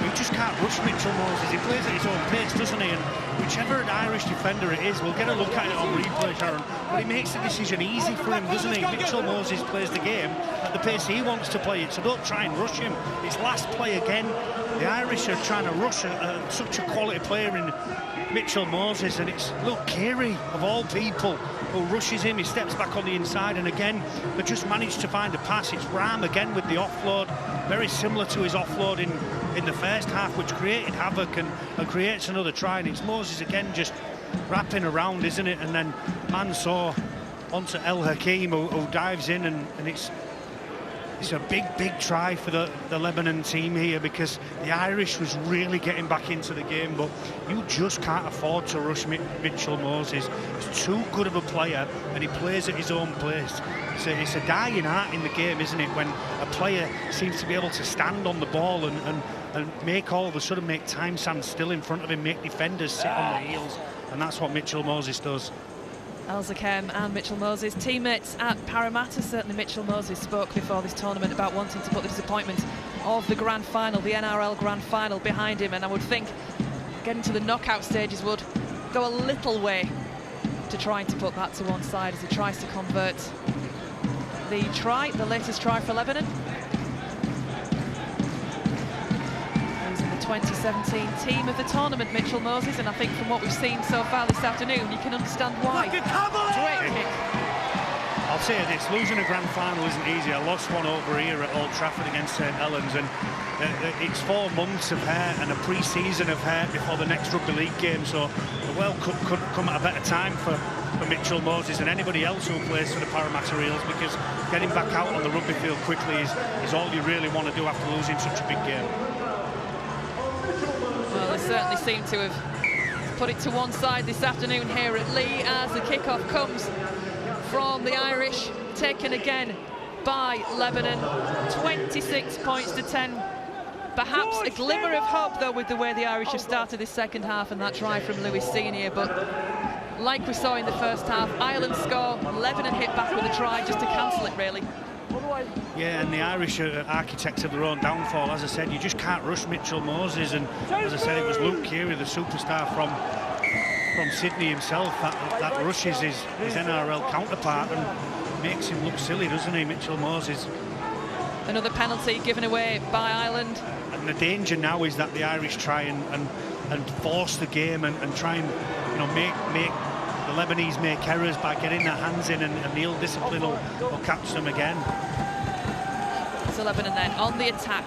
You just can't rush Mitchell Moses. He plays at his own pace, doesn't he? And whichever Irish defender it is, we'll get a look at it on replay, Sharon. But he makes the decision easy for him, doesn't he? Mitchell Moses plays the game at the pace he wants to play it, so don't try and rush him. It's last play again. The Irish are trying to rush such a quality player in Mitchell Moses, and it's Luke Keary, of all people, who rushes him. He steps back on the inside, and again, they just managed to find a pass. It's Ram again with the offload, very similar to his offload in the first half, which created havoc and creates another try, and it's Moses again just wrapping around, isn't it? And then Mansour onto El Hakim, who dives in, and it's a big try for the Lebanon team here, because the Irish was really getting back into the game, but you just can't afford to rush Mitchell Moses. He's too good of a player, and he plays at his own pace. It's a dying art in the game, isn't it, when a player seems to be able to stand on the ball and make all of a sudden make time stand still in front of him, make defenders sit on their heels, and that's what Mitchell Moses does. El-Zakem and Mitchell Moses, teammates at Parramatta. Certainly Mitchell Moses spoke before this tournament about wanting to put the disappointment of the grand final, the NRL grand final, behind him, and I would think getting to the knockout stages would go a little way to trying to put that to one side as he tries to convert the try, the latest try for Lebanon. He's in the 2017 team of the tournament, Mitchell Moses, and I think from what we've seen so far this afternoon, you can understand why. Great kick. I'll say this, losing a grand final isn't easy. I lost one over here at Old Trafford against St Helens, and it's 4 months of hurt and a pre-season of hurt before the next rugby league game, so the World Cup couldn't come at a better time for Mitchell Moses and anybody else who plays for the Parramatta Eels, because getting back out on the rugby field quickly is all you really want to do after losing such a big game. Well, they certainly seem to have put it to one side this afternoon here at Lee as the kickoff comes from the Irish, taken again by Lebanon. 26 points to 10. Perhaps a glimmer of hope, though, with the way the Irish have started this second half and that try from Lewis Senior, but like we saw in the first half, Ireland score, Lebanon hit back with a try just to cancel it, really. Yeah, and the Irish are architects of their own downfall. As I said, you just can't rush Mitchell Moses, and as I said, it was Luke Keary, the superstar from Sydney himself, that rushes his NRL counterpart and makes him look silly, doesn't he, Mitchell Moses? Another penalty given away by Ireland. And the danger now is that the Irish try and force the game and try and, you know, make the Lebanese make errors by getting their hands in, and the ill discipline will catch them again. So Lebanon then on the attack.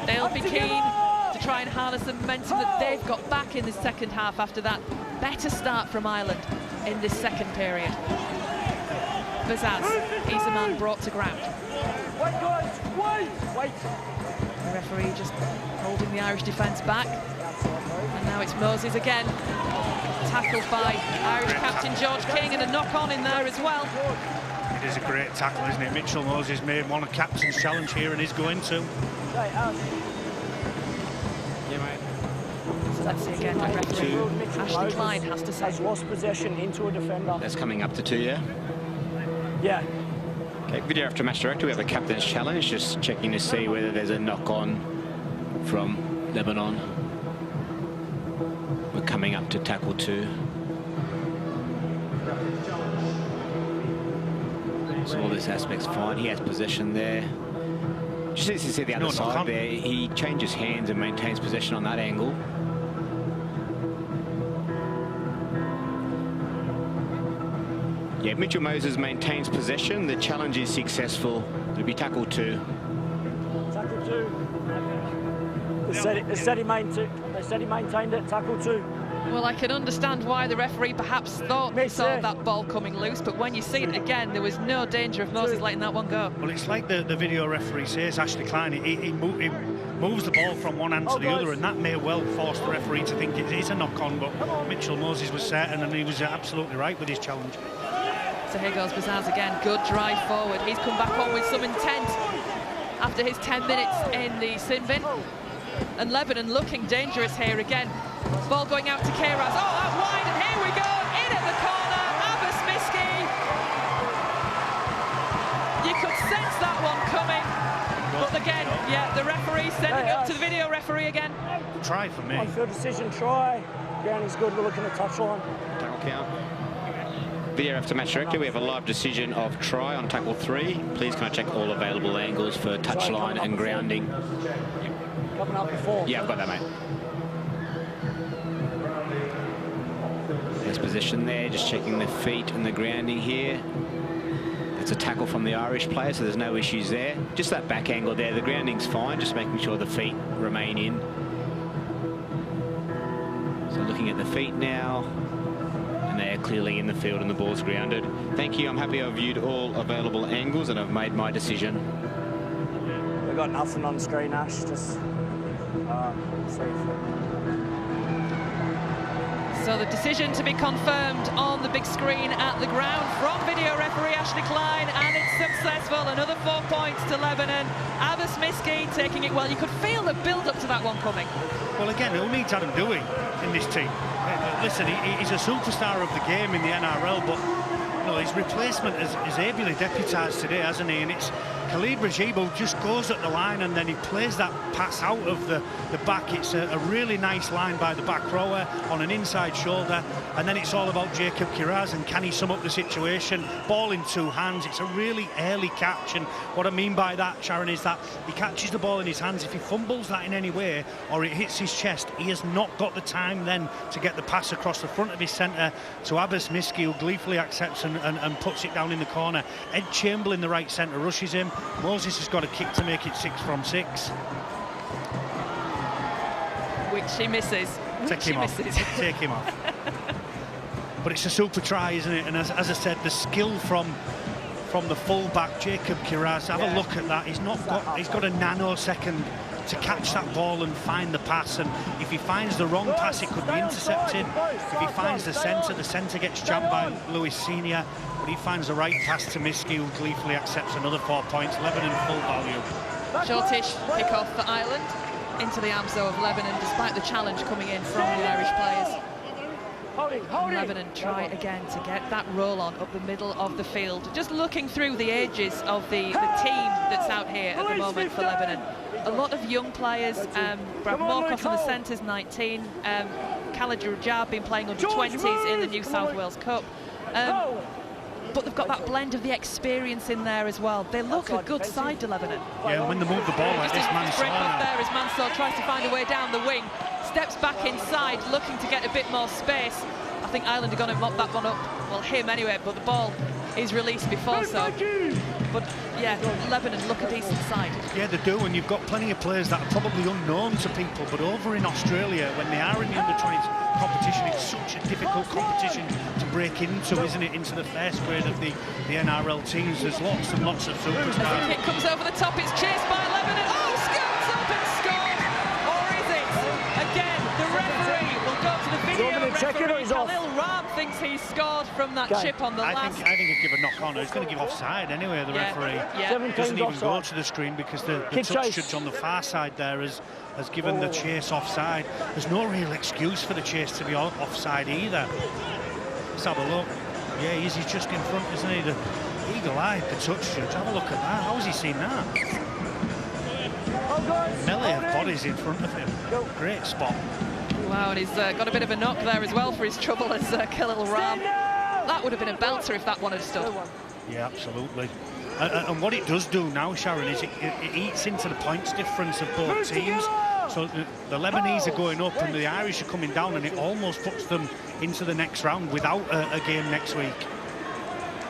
They'll be keen to try and harness the momentum that they've got back in the second half after that better start from Ireland in this second period. Bazaz, he's the man brought to ground. Wait, guys, wait! The referee just holding the Irish defence back. And now it's Moses again. Tackled by Irish captain George King, and a knock-on in there as well. It is a great tackle, isn't it? Mitchell Moses made one of captain's challenge here and is going to. So let's see again what referee Ashley Klein has to say. Has lost possession into a defender. That's coming up to 2, yeah? Yeah. Okay, video after match director, we have a captain's challenge, just checking to see whether there's a knock-on from Lebanon. We're coming up to tackle 2. So all this aspect's fine. He has possession there. Just as you see the other side there, he changes hands and maintains possession on that angle. Yeah, Mitchell Moses maintains possession. The challenge is successful. It'll be tackle 2. Tackle 2. They said he maintained it. Tackle 2. Well, I can understand why the referee perhaps thought he saw that ball coming loose, but when you see it again, there was no danger of Moses letting that one go. Well, it's like the video referee says, Ashley Klein, he moves the ball from one hand to the other, and that may well force the referee to think it is a knock-on, but Mitchell Moses was certain, and he was absolutely right with his challenge. So here goes Bazaz again, good drive forward. He's come back on with some intent after his 10 minutes in the sin bin. And Lebanon looking dangerous here again. Ball going out to Kairaz. Oh, out wide, and here we go. In at the corner, Abbas Miski. You could sense that one coming. But again, yeah, the referee sending up to the video referee again. Try for me. On-field decision, try. Grounding's good, we're looking at touchline. Tackle count. Video after match director, we have a live decision of try on tackle 3. Please can I check all available angles for touchline and grounding? Coming up before. Yeah, I've got that, mate. There's position there, just checking the feet and the grounding here. It's a tackle from the Irish player, so there's no issues there. Just that back angle there, the grounding's fine, just making sure the feet remain in. So looking at the feet now, and they're clearly in the field and the ball's grounded. Thank you, I'm happy I've viewed all available angles and I've made my decision. We've got nothing on screen, Ash, just So the decision to be confirmed on the big screen at the ground from video referee Ashley Klein, and it's successful. Another 4 points to Lebanon. Abbas Miski taking it well. You could feel the build-up to that one coming. Well, again, who needs Adam Dewey in this team? Listen, he's a superstar of the game in the NRL, but you know, his replacement is ably deputised today, hasn't he? And it's Khalid Rajibu just goes at the line and then he plays that pass out of the back. It's a really nice line by the back rower on an inside shoulder, and then it's all about Jacob Kiraz and can he sum up the situation. Ball in 2 hands. It's a really early catch, and what I mean by that, Sharon, is that he catches the ball in his hands. If he fumbles that in any way or it hits his chest, he has not got the time then to get the pass across the front of his centre to Abbas Miski, who gleefully accepts and puts it down in the corner. Ed Chamberlain, the right centre, rushes him. Moses has got a kick to make it 6 from 6. Which he misses. Take him off. Take him off. But it's a super try, isn't it? And as I said, the skill from the full-back, Jacob Kiraz, have a look at that. He's got a nanosecond to catch that ball and find the pass, and if he finds the wrong pass it could be intercepted. If he finds the centre gets jammed by Lewis Senior, but he finds the right pass to Miski, who gleefully accepts another 4 points. Lebanon full value. Shortish kick-off for Ireland into the Amso of Lebanon, despite the challenge coming in from the Irish players. Lebanon try again to get that roll on up the middle of the field. Just looking through the ages of the team that's out here at the moment for Lebanon. A lot of young players. Brad Morkoff on the centres, 19. Khalid Rajab been playing under 20s in the New South Wales Cup. But they've got that blend of the experience in there as well. They look a good side to Lebanon. Yeah, when they move the ball like this, Mansour there as Mansour tries to find a way down the wing, steps back inside, looking to get a bit more space. I think Ireland are going to mop that one up. Well, him anyway, but the ball his release before so. But yeah, Lebanon look a decent side. Yeah, they do, and you've got plenty of players that are probably unknown to people, but over in Australia, when they are in the under-20s competition, it's such a difficult competition to break into, isn't it, into the first grade of the NRL teams. There's lots and lots of superstars. It comes over the top, it's chased by Lebanon. Oh, scoots up and scored! Or is it? Again, the referee will go to the video referee. Khalil Ram thinks he scored from that chip on the last. I think he'd give a knock on. He's going to give offside anyway, the referee. Yeah. He doesn't even go to the screen because the touch judge on the far side there has given the chase offside. There's no real excuse for the chase to be offside either. Let's have a look. Yeah, he's just in front, isn't he? The eagle-eyed, the touch judge. Have a look at that. How has he seen that? Melee of bodies in front of him. Great spot. Wow, and he's got a bit of a knock there as well for his trouble as Khalil Ram. That would have been a belter if that one had stood. Yeah, absolutely. And what it does do now, Sharon, is it eats into the points difference of both teams. So the Lebanese are going up and the Irish are coming down, and it almost puts them into the next round without a game next week.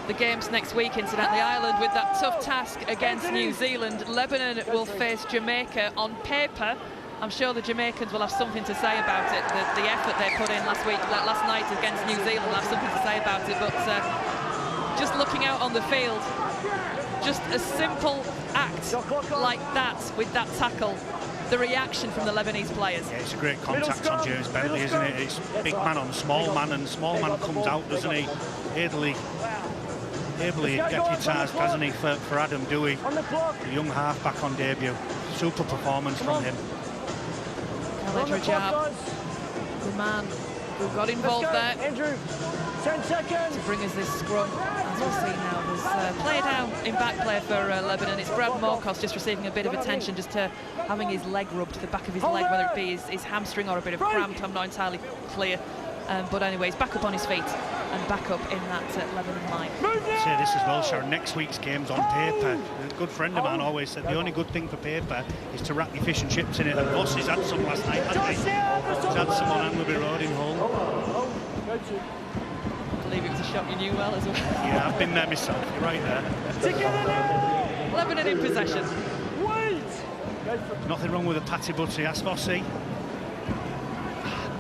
The games next week, incidentally, Ireland with that tough task against New Zealand. Lebanon will face Jamaica. On paper, I'm sure the Jamaicans will have something to say about it. The effort they put in last night against New Zealand will have something to say about it. But just looking out on the field, just a simple act like that with that tackle, the reaction from the Lebanese players. Yeah, it's a great contact on James Bentley, isn't it? It's big man on small man, and small man comes out, doesn't he? Ably deputised, hasn't he, for Adam Dewey, the young half-back on debut. Super performance from him. Khalid Rajab, the man who got involved there. Andrew, 10 seconds. To bring us this scrum, as we see now. There's play down in back play for Lebanon. It's Brad Morkos just receiving a bit of attention, just having his leg rubbed, the back of his leg, whether it be his hamstring or a bit of cramp, I'm not entirely clear. But anyway, he's back up on his feet and back up in that Lebanon line. I'd say this as well, Sharon. Next week's game's on paper. A good friend of mine always said the only good thing for paper is to wrap your fish and chips in it. And Boss, he's had some last night, hasn't he? He's had some on Anlaby Road in Hull. I believe it was a shot you knew well as well. Yeah, I've been there myself. You're right there. Lebanon in possession. Nothing wrong with a patty butty, ask Bossy.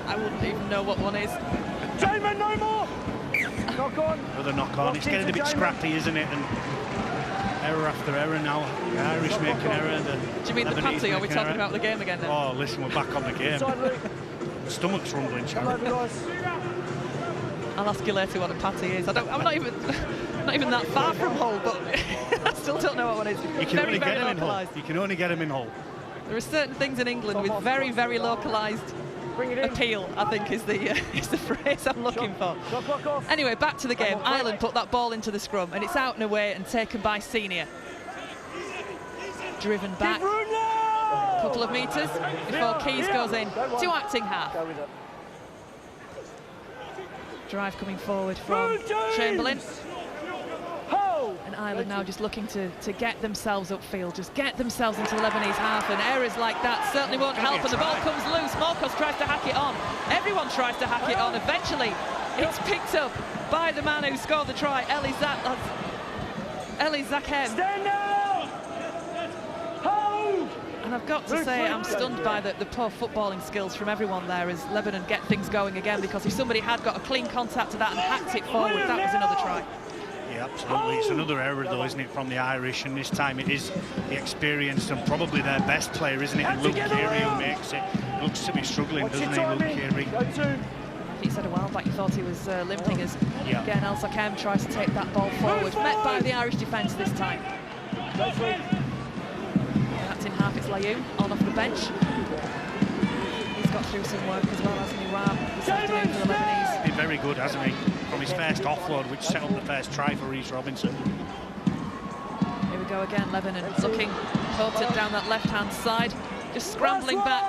I wouldn't even know what one is. Jamie, no more! Knock on. Another knock on. It's getting a bit scrappy, isn't it? And error after error now. The Irish making error. Do you mean the patty, or are we talking about the game again now? Oh, listen, we're back on the game. Stomach's rumbling, Sharon. I'll ask you later what a patty is. I'm not even that far from Hull, but I still don't know what one is. You can only get them in Hull. You can only get them in Hull. There are certain things in England with very, very localised appeal, I think is the phrase I'm looking for. Anyway, back to the game. Ireland put that ball into the scrum, and it's out and away and taken by Senior. Driven back a couple of metres before Keys goes in to acting half. Drive coming forward from Chamberlain. And Ireland now just looking to get themselves upfield, just get themselves into the Lebanese half, and errors like that certainly won't help, and the ball comes loose. Morkos tries to hack it on. Everyone tries to hack it on. Eventually, it's picked up by the man who scored the try, Eli Zakhem. Stand now! Hold! And I've got to say, I'm stunned by the poor footballing skills from everyone there as Lebanon get things going again, because if somebody had got a clean contact to that and hacked it forward, that was another try. Yeah, absolutely. It's another error, though, isn't it, from the Irish? And this time it is the experienced and probably their best player, isn't it? And Luke Keary who makes it. Looks to be struggling, doesn't he, Luke Keary? I think you said a while back you thought he was limping as again El Sakem tries to take that ball forward. Met by the Irish defence this time. That's in half, it's Layoum on off the bench. He's got through some work as well, hasn't he, Ram, this afternoon for the Lebanese. He's been very good, hasn't he? From his first offload, which set up the first try for Rhys Robinson. Here we go again, Lebanon looking potent down that left-hand side. Just scrambling back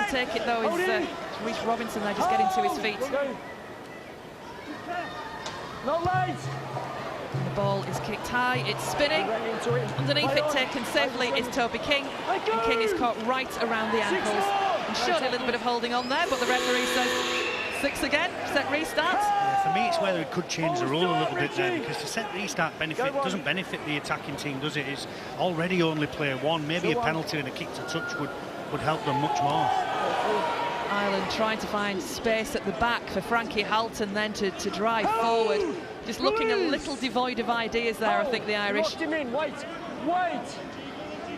to take it, though, is Rhys Robinson there just getting to his feet. Not late. The ball is kicked high, it's spinning. Underneath it, taken safely, is Toby King. And King is caught right around the ankles. And showed a little bit of holding on there, but the referee says 6 again, set restart. Yeah, for me, it's whether it could change the rule a little bit there, because the set restart doesn't benefit the attacking team, does it? It's already only player one. Maybe a penalty and a kick to touch would help them much more. Ireland trying to find space at the back for Frankie Halton then to drive forward. Just looking a little devoid of ideas there, I think, the Irish. Locked him in, wait!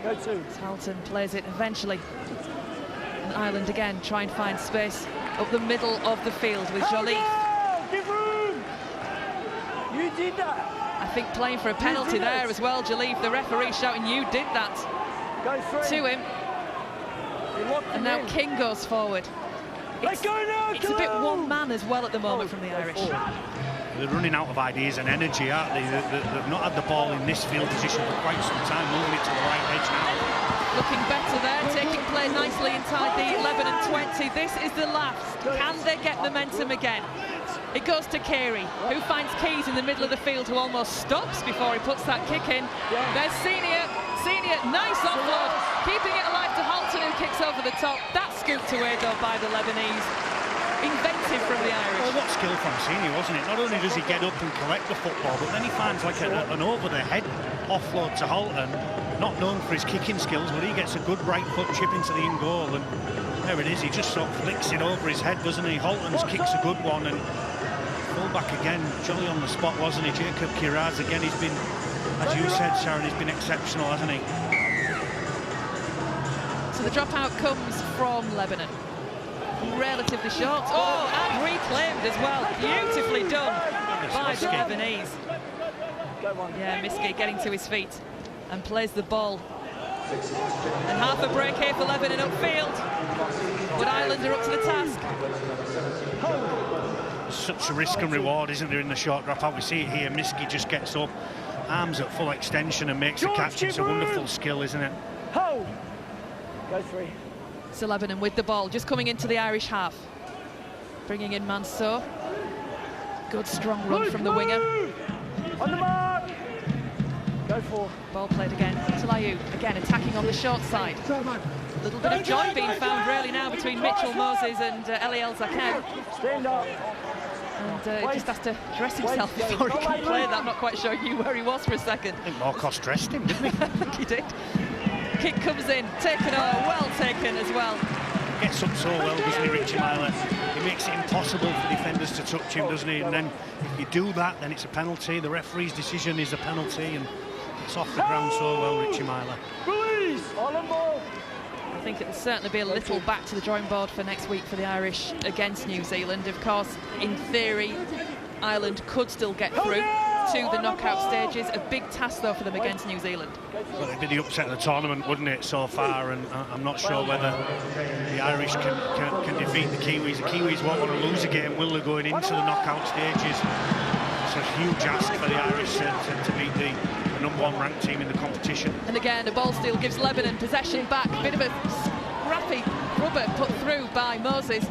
Go to. Halton plays it eventually. And Ireland again try and find space up the middle of the field with Jolie. Give room! You did that! I think playing for a penalty there as well, Jolie. The referee shouting, "You did that!" Go through. to him. And now King goes forward. It's a bit one man as well at the moment from the Irish. They're running out of ideas and energy, aren't they? They've not had the ball in this field position for quite some time, moving it to the right edge now. Looking better there, taking play nicely inside the Lebanon 20. This is the last. Can they get momentum again? It goes to Carey, who finds Keys in the middle of the field, who almost stops before he puts that kick in. There's Senior, nice offload, keeping it alive to Halton, who kicks over the top. That's scooped away though by the Lebanese. Inventive from the Irish. Well, what skill from Senior, wasn't it? Not only does he get up and collect the football, but then he finds like an over-the-head offload to Halton. Not known for his kicking skills, but he gets a good right foot chip into the in goal, and there it is. He just sort of flicks it over his head, doesn't he? Halton's kick's a good one, and full-back again, jolly on the spot, wasn't he? Jacob Kiraz again, he's been, as you said, Sharon, he's been exceptional, hasn't he? So the dropout comes from Lebanon. Relatively short. Oh, and reclaimed as well. Beautifully done by the Lebanese. Yeah, Miski getting to his feet and plays the ball. And half a break here for Lebanon upfield. But Ireland are up to the task. Such a risk and reward, isn't there, in the short dropout? We see it here. Miski just gets up, arms at full extension and makes a catch. It's a wonderful skill, isn't it? Go three. So Lebanon with the ball, just coming into the Irish half. Bringing in Mansour. Good strong run from the winger. On the mark. Go for. Ball played again to Layu. Again attacking on the short side. A little bit of joy being found really now between Mitchell Moses and Eliel Zakem. Stand up. And he just has to dress himself before he can play that. I'm not quite sure he knew where he was for a second. I think Marcos dressed him, didn't he? I think he did. Kick comes in, taken, well taken as well. Gets up so well, doesn't he, Richie Myler? He makes it impossible for defenders to touch him, doesn't he? And then if you do that, then it's a penalty. The referee's decision is a penalty, and it's off the ground so well, Richie Myler. Release! All on ball. I think it will certainly be a little back to the drawing board for next week for the Irish against New Zealand. Of course, in theory, Ireland could still get through to the knockout stages. A big task, though, for them against New Zealand. Well, it'd be the upset of the tournament, wouldn't it, so far? And I'm not sure whether the Irish can defeat the Kiwis. The Kiwis won't want to lose a game, will they, going into the knockout stages? It's a huge ask for the Irish to beat the #1 ranked team in the competition. And again, a ball steal gives Lebanon possession back. Bit of a scrappy rubber put through by Moses,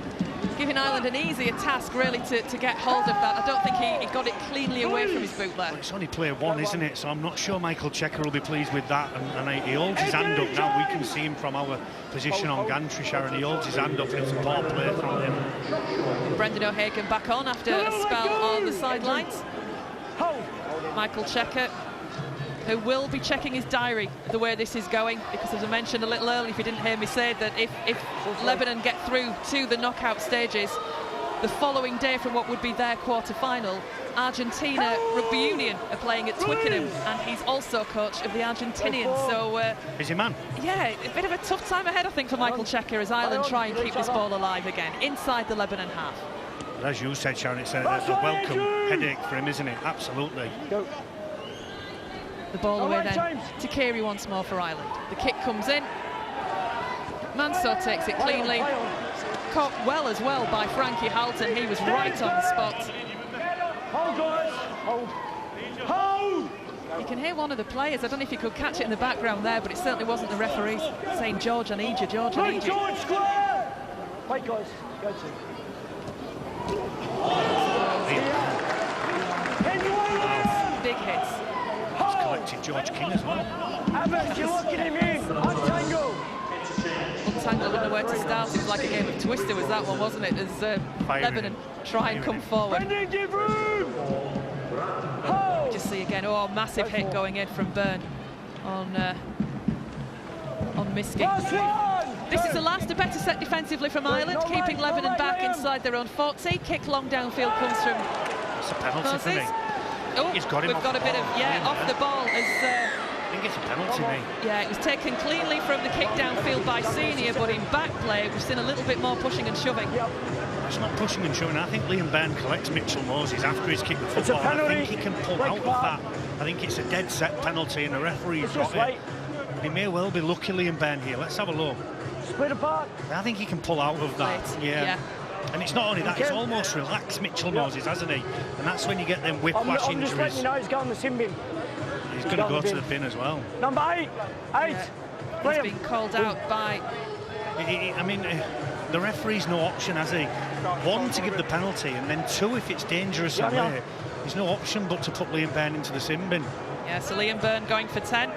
giving Ireland an easier task, really, to get hold of that. I don't think he got it cleanly away from his boot there. Well, it's only player one, isn't it? So I'm not sure Michael Checker will be pleased with that. And he holds his hand up now. We can see him from our position on gantry, Sharon. He holds his hand up, and it's a poor play from him. Brendan O'Hagan back on after a spell on the sidelines. Michael Checker, who will be checking his diary the way this is going, because as I mentioned a little earlier, if you didn't hear me say, that if Lebanon get through to the knockout stages, the following day from what would be their quarter-final, Argentina Rugby Union are playing at Twickenham, and he's also coach of the Argentinians. So busy man. Yeah, a bit of a tough time ahead, I think, for Michael Checker as Ireland try and keep this ball alive again inside the Lebanon half. But as you said, Sharon, it's a welcome headache for him, isn't it? Absolutely. Go. The ball away then to Carey once more for Ireland. The kick comes in. Mansour takes it cleanly. Caught well as well by Frankie Halton. He was right on the spot. Hold, guys. Hold. You can hear one of the players. I don't know if you could catch it in the background there, but it certainly wasn't the referees saying, "George, I need you, George, I need you." George, square. Wait, guys. Go to. Big hits. Collected George King as well. Abbott, you're locking him in. Untangle. Well, untangle, I don't know where to start. It was like a game of Twister, was that one, wasn't it? As Lebanon try and come forward. Give room! Just see again, oh, massive hit going in from Byrne on Miski. This is the last, a better set defensively from Ireland, keeping Lebanon back inside their own 40. Kick long downfield comes from It's a penalty for me. Oh, He's got him we've got a bit of, off the ball. I think it's a penalty, mate. Yeah, it was taken cleanly from the kick downfield by Senior, but in back play, we've seen a little bit more pushing and shoving. It's not pushing and shoving. I think Liam Byrne collects Mitchell Moses after he's kicked the football. I think he can pull out of that. I think it's a dead set penalty, and the referee's got it. He may well be lucky, Liam Byrne here. Let's have a look. Split apart. I think he can pull out of that. Yeah. And it's not only that, it's almost relaxed Mitchell Moses, hasn't he? And that's when you get them whiplash I'm injuries. just letting you know he's going to the sin bin. He's going to go to the bin as well. Number 8. He's been called out by... I mean, the referee's no option, has he? One, to give the penalty, and then two, if it's dangerous away, there's no option but to put Liam Byrne into the sin bin. Yeah, so Liam Byrne going for 10.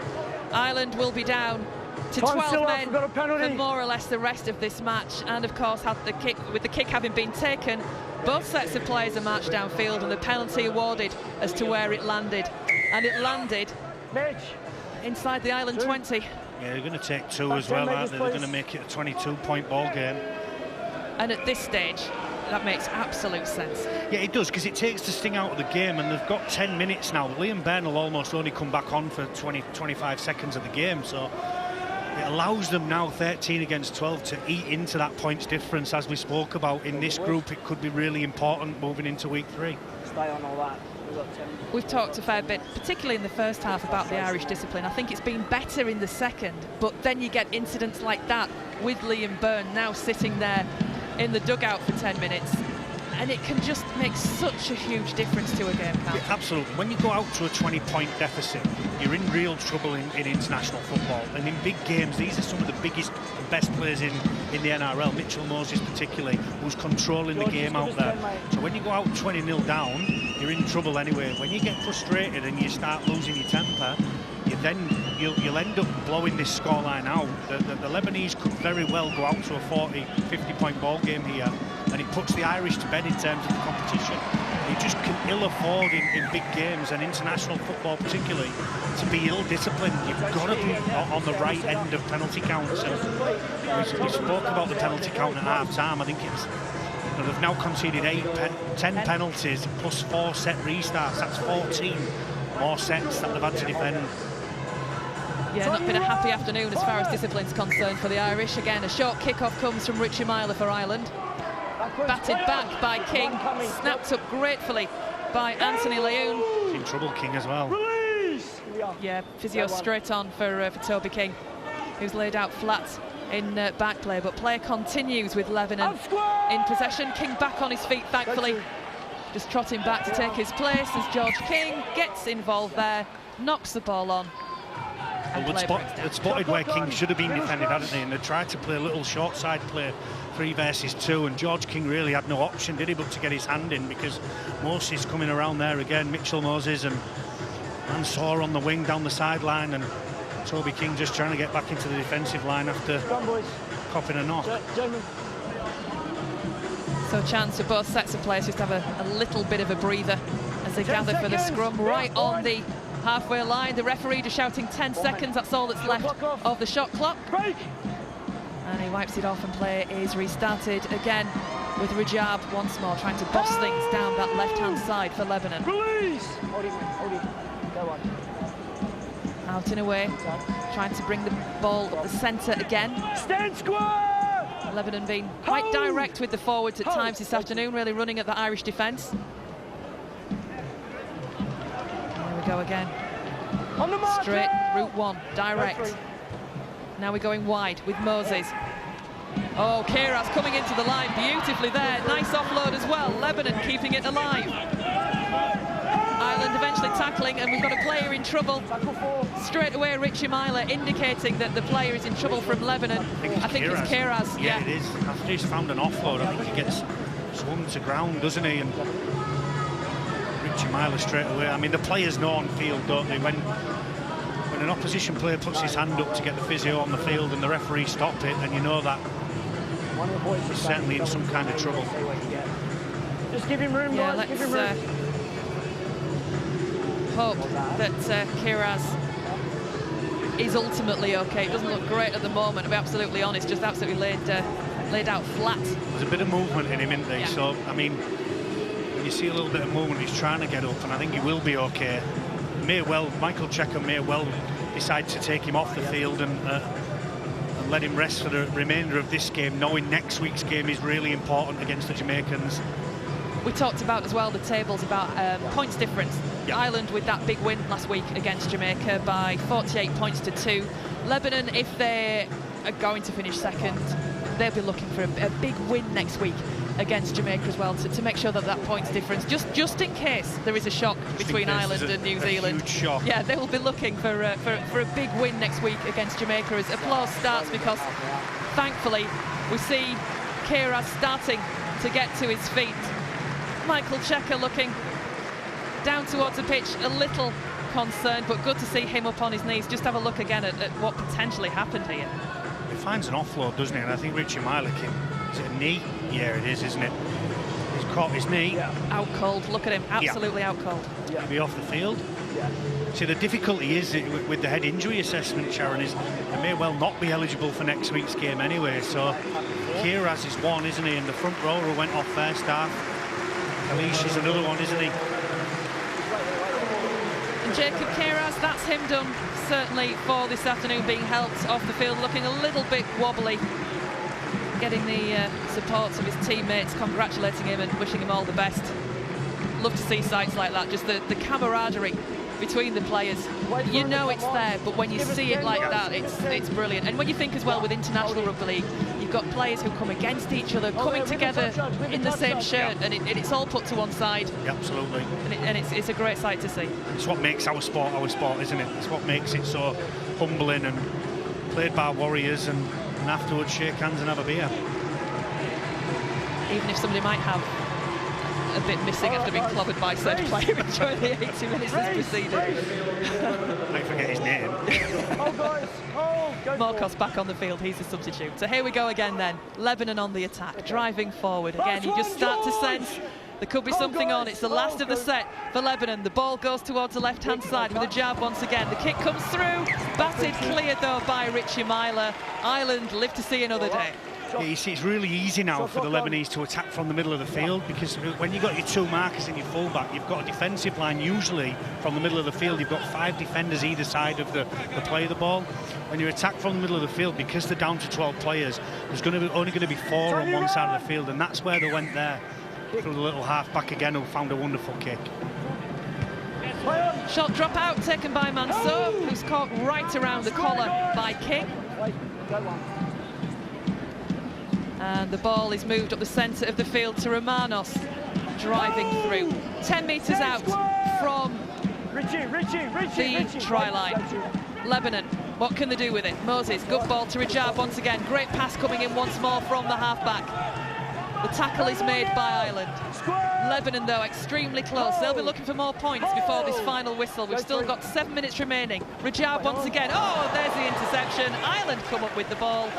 Ireland will be down to 12 men for more or less the rest of this match, and of course with the kick having been taken, both sets of players are marched downfield and the penalty awarded as to where it landed, and it landed inside the Ireland 20. Yeah, they're going to take two as well, aren't they? They're going to make it a 22-point ball game. And at this stage, that makes absolute sense. Yeah, it does, because it takes the sting out of the game, and they've got 10 minutes now. Liam Byrne will almost only come back on for 20-25 seconds of the game, so it allows them now, 13 against 12, to eat into that points difference. As we spoke about in this group, it could be really important moving into week 3. Stay on all that. We've talked a fair bit, particularly in the first half, about the Irish discipline. I think it's been better in the second, but then you get incidents like that with Liam Byrne now sitting there in the dugout for 10 minutes, and it can just make such a huge difference to a game. Yeah, absolutely. When you go out to a 20-point deficit, you're in real trouble in international football. And in big games, these are some of the biggest and best players in the NRL, Mitchell Moses particularly, who's controlling the game out there. So when you go out 20-0 down, you're in trouble anyway. When you get frustrated and you start losing your temper, you'll end up blowing this scoreline out. The Lebanese could very well go out to a 40-50-point ball game here, and it puts the Irish to bed in terms of the competition. You just can ill afford in big games, and international football particularly, to be ill-disciplined. You've got to be on the right end of penalty counts. And we spoke about the penalty count at half-time. I think they've now conceded 10 penalties plus 4 set restarts. That's 14 more sets that they've had to defend. Yeah, not been a happy afternoon as far as discipline's concerned for the Irish. Again, a short kick-off comes from Richie Myler for Ireland. Batted back by King, snapped up gratefully by Anthony Leung. He's in trouble, King, as well. Yeah, physio straight on for Toby King, who's laid out flat in back play, but play continues with Lebanon in possession. King back on his feet, thankfully, just trotting back to take his place as George King gets involved there, knocks the ball on. Well, they'd spotted where King should have been defended, hadn't they? And they tried to play a little short side play, 3 versus 2, and George King really had no option, did he, but to get his hand in, because Moses coming around there again, Mitchell Moses and Mansour on the wing down the sideline, and Toby King just trying to get back into the defensive line after copping a knock. So a chance for both sets of players just to have a little bit of a breather as they gather for the scrum right on the halfway line. The referee just shouting 10 seconds, that's all that's left of the shot clock. And he wipes it off, and play is restarted again with Rajab once more trying to boss things down that left-hand side for Lebanon. Out and away, trying to bring the ball up the centre again. Stand square! Lebanon being quite direct with the forwards at times this afternoon, really running at the Irish defence. There we go again. Straight, route 1, direct. Now we're going wide with Moses. Oh, Kiraz coming into the line beautifully there. Nice offload as well. Lebanon keeping it alive. Ireland eventually tackling, and we've got a player in trouble. Straight away, Richie Myler indicating that the player is in trouble from Lebanon. I think it's Kiraz. Yeah, it is. After he's found an offload, I think he gets swung to ground, doesn't he? And Richie Myler straight away. I mean, the players know on field, don't they? When when an opposition player puts his hand up to get the physio on the field and the referee stopped it, then you know that he's certainly in some kind of trouble. Just give him room, Yeah, guys. Give him let's room. hope that Kiraz is ultimately okay. It doesn't look great at the moment, to be absolutely honest, just absolutely laid out flat. There's a bit of movement in him, isn't there? Yeah. So, I mean, when you see a little bit of movement, he's trying to get up, and I think he will be okay. Michael Checker may well decide to take him off the field and let him rest for the remainder of this game, knowing next week's game is really important against the Jamaicans. We talked about as well the tables about points difference. Yeah. Ireland with that big win last week against Jamaica by 48 points to 2. Lebanon, if they are going to finish second, they'll be looking for a big win next week against Jamaica as well to make sure that that points difference, just in case there is a shock between Ireland and New Zealand. Huge shock. Yeah, they will be looking for a big win next week against Jamaica as applause starts, because thankfully we see Kiraz starting to get to his feet. Michael Checker looking down towards the pitch, a little concerned, but good to see him up on his knees. Just have a look again at what potentially happened here. He finds an offload, doesn't he? And I think Richie Myler is it a knee? Yeah, it is, isn't it? He's caught his knee. Yeah. Out cold, look at him, absolutely out cold. Yeah. He'll be off the field. Yeah. See, the difficulty is with the head injury assessment, Sharon, is they may well not be eligible for next week's game anyway. So Kiraz is one, isn't he? And the front rower went off first half. Kalish is another one, isn't he? And Jacob Kiraz, that's him done, certainly, for this afternoon, being helped off the field, looking a little bit wobbly, getting the support of his teammates, congratulating him and wishing him all the best. Love to see sights like that, just the camaraderie between the players. You know it's there, but when you see it like that, it's brilliant. And when you think as well with International Rugby League, you've got players who come against each other, coming together in the same shirt, and it's all put to one side. Yeah, absolutely. And it's a great sight to see. It's what makes our sport, isn't it? It's what makes it so humbling and played by warriors, and afterwards shake hands and have a beer. Even if somebody might have a bit missing after being clobbered by said player during the 80 minutes that's preceded. I forget his name. Morkos back on the field, he's a substitute. So here we go again then. Lebanon on the attack, driving forward. Again, you just start to sense there could be something on. It's the last of the set for Lebanon. The ball goes towards the left-hand side with a jab once again. The kick comes through, batted clear though by Richie Myler. Ireland live to see another day. Yeah, you see, it's really easy now for the Lebanese to attack from the middle of the field, because when you've got your two markers and your fullback, you've got a defensive line usually from the middle of the field. You've got 5 defenders either side of the play of the ball. When you attack from the middle of the field, because they're down to 12 players, there's only going to be 4 on one side of the field, and that's where they went there through the little half-back again, who found a wonderful kick. Shot drop out taken by Mansour, who's caught right around the collar by King. And the ball is moved up the centre of the field to Romanos, driving through. 10 metres out from the try line. Lebanon, what can they do with it? Moses, good ball to Rajab once again. Great pass coming in once more from the half-back. The tackle is made by Ireland. Lebanon, though, extremely close. They'll be looking for more points before this final whistle. We've still got 7 minutes remaining. Rajab once again. Oh, there's the interception. Ireland come up with the ball.